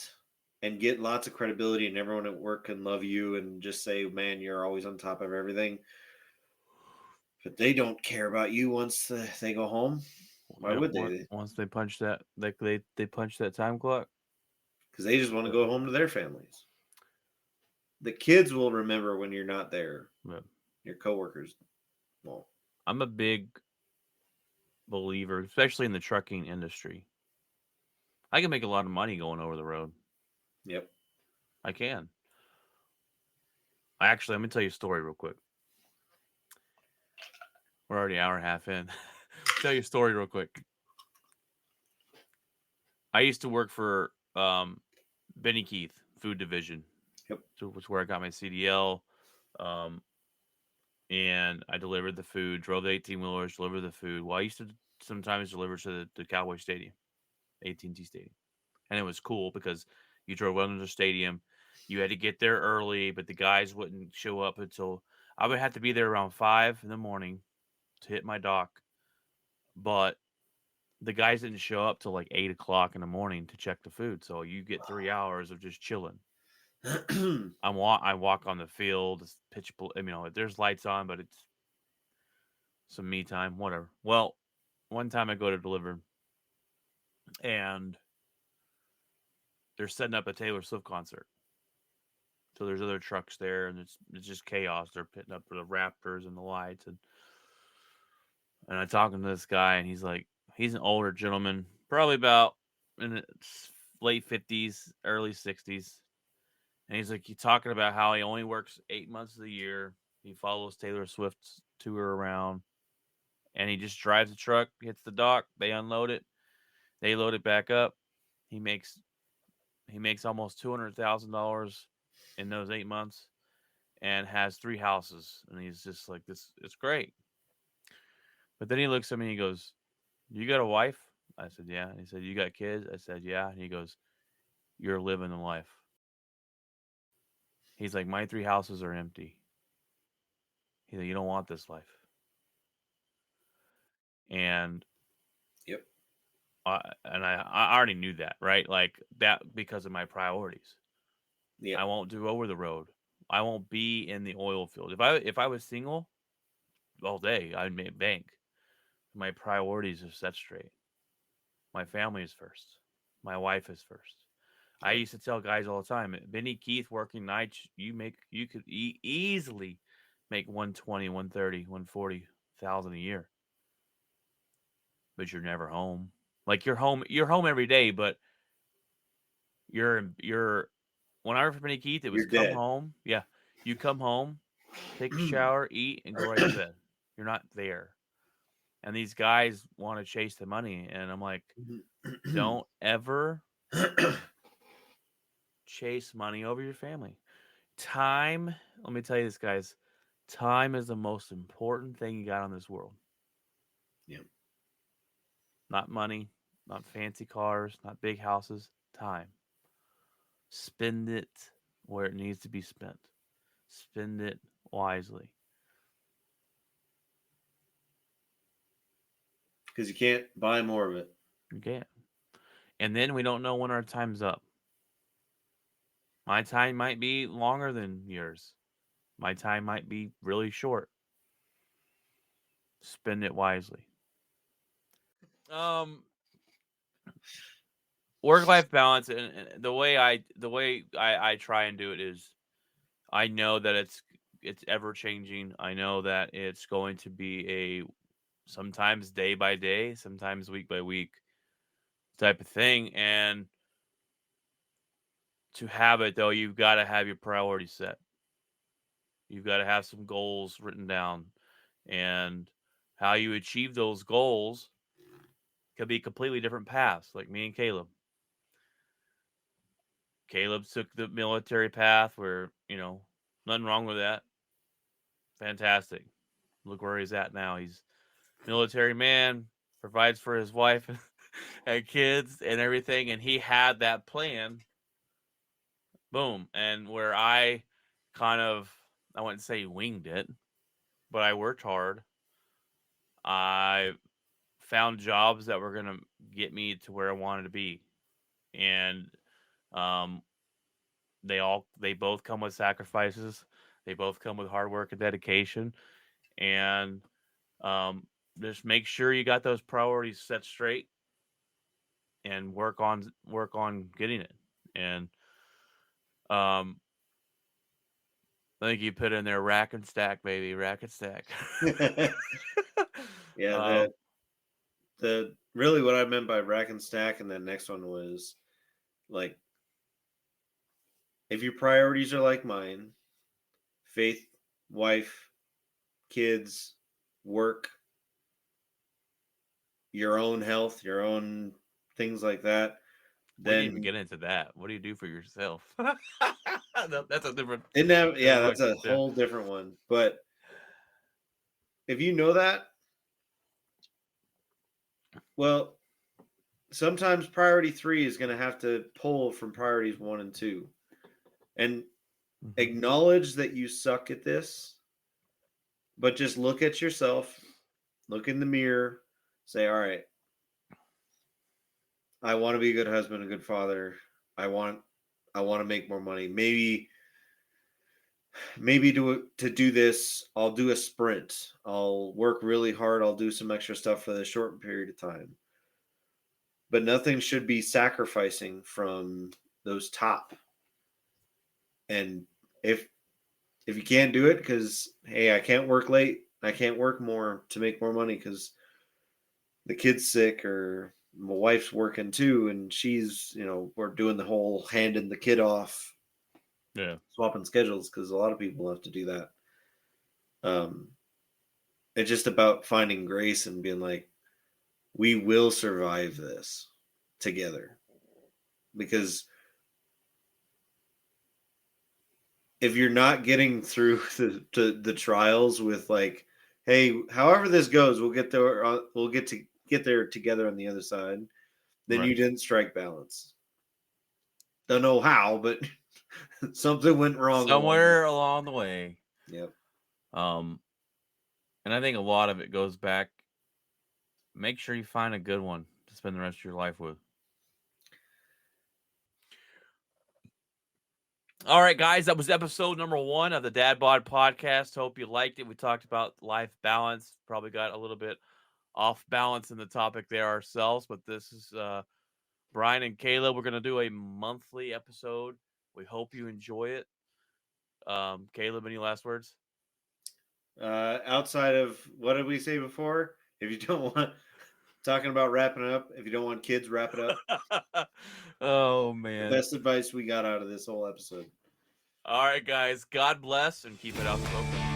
B: and get lots of credibility and everyone at work can love you and just say, man, you're always on top of everything. But they don't care about you once they go home. Why would they?
A: Once they punch that, like they punch that time clock.
B: Because they just want to go home to their families. The kids will remember when you're not there.
A: Yeah.
B: Your coworkers won't.
A: I'm a big believer, especially in the trucking industry. I can make a lot of money going over the road.
B: Yep.
A: I can. Actually, let me tell you a story real quick. We're already an hour and a half in. Tell you a story real quick. I used to work for Benny Keith Food Division.
B: Yep.
A: So which where I got my CDL. And I delivered the food, drove the 18-wheelers, delivered the food. Well, I used to sometimes deliver to the Cowboy Stadium, AT&T Stadium. And it was cool because you drove under the stadium. You had to get there early, but the guys wouldn't show up until I would have to be there around 5 in the morning to hit my dock. But the guys didn't show up till like 8 o'clock in the morning to check the food. So you get 3 hours of just chilling. I walk on the field. It's pitch. You know, there's lights on, but it's some me time, whatever. Well, one time I go to deliver, and they're setting up a Taylor Swift concert. So there's other trucks there, and it's just chaos. They're putting up the Raptors and the lights, and I'm talking to this guy, and he's like, he's an older gentleman, probably about in his late 50s, early 60s. And he's like, you talking about how he only works 8 months of the year. He follows Taylor Swift's tour around, and he just drives the truck, hits the dock, they unload it, they load it back up. He makes almost $200,000 in those 8 months, and has 3 houses. And he's just like, this, it's great. But then he looks at me and he goes, you got a wife? I said, yeah. And he said, you got kids? I said, yeah. And he goes, you're living the life. He's like, my 3 houses are empty. He's like, you don't want this life. And
B: yep.
A: I already knew that, right? Like that because of my priorities.
B: Yeah.
A: I won't do over the road. I won't be in the oil field. If I was single all day, I'd make bank. My priorities are set straight. My family is first. My wife is first. I used to tell guys all the time, Benny Keith working nights, you could easily make 120, 130, 140,000 a year. But you're never home. Like you're home every day, but you're when I worked for Benny Keith, it was
B: You're
A: come
B: dead.
A: home. Yeah. You come home, take a shower, eat, and go right to bed. You're not there. And these guys want to chase the money. And I'm like, don't ever chase money over your family. Time, let me tell you this, guys. Time is the most important thing you got on this world.
B: Yeah.
A: Not money, not fancy cars, not big houses. Time. Spend it where it needs to be spent. Spend it wisely.
B: Because you can't buy more of it.
A: You can't. And then we don't know when our time's up. My time might be longer than yours. My time might be really short. Spend it wisely. Um, Work-life balance, and the way I try and do it is, I know that it's ever changing. I know that it's going to be a sometimes day by day, sometimes week by week type of thing. And to have it though, you've got to have your priorities set. You've got to have some goals written down, and how you achieve those goals could be completely different paths. Like me and Caleb. Caleb took the military path, where nothing wrong with that. Fantastic. Look where he's at now. He's military man, provides for his wife and kids and everything, and he had that plan. Boom. And where I wouldn't say winged it, but I worked hard. I found jobs that were going to get me to where I wanted to be. And they both come with sacrifices. They both come with hard work and dedication. And just make sure you got those priorities set straight, and work on getting it. And I think you put in there rack and stack, baby, rack and stack.
B: Yeah, the really what I meant by rack and stack, and the next one was like, if your priorities are like mine, faith, wife, kids, work, your own health, your own things like that,
A: We didn't even
B: then
A: get into that. What do you do for yourself? That's a different.
B: that's a
A: Yeah.
B: whole different one. But if you know that, well, sometimes priority 3 is going to have to pull from priorities 1 and 2, and acknowledge that you suck at this, but just look at yourself, look in the mirror, say, all right, I want to be a good husband, a good father. I want to make more money. Maybe to do this, I'll do a sprint. I'll work really hard. I'll do some extra stuff for the short period of time. But nothing should be sacrificing from those top. And if you can't do it because, hey, I can't work late, I can't work more to make more money because the kid's sick, or my wife's working too, and she's, we're doing the whole handing the kid off, swapping schedules, because a lot of people have to do that. It's just about finding grace and being like, we will survive this together. Because if you're not getting through the trials with like, hey, however this goes, we'll get there. We'll get there together on the other side. Then you didn't strike balance. Don't know how, but something went wrong
A: somewhere along the way.
B: Yep.
A: And I think a lot of it goes back. Make sure you find a good one to spend the rest of your life with. All right, guys, that was episode number 1 of the DadBod Podcast. Hope you liked it. We talked about life balance. Probably got a little bit off balance in the topic there ourselves, but this is Brian and Kayla, we're gonna do a monthly episode. We hope you enjoy it. Caleb, any last words?
B: Outside of what did we say before? If you don't want talking about wrapping up, if you don't want kids, wrap it up.
A: Oh man.
B: The best advice we got out of this whole episode.
A: All right, guys. God bless and keep it outspoken.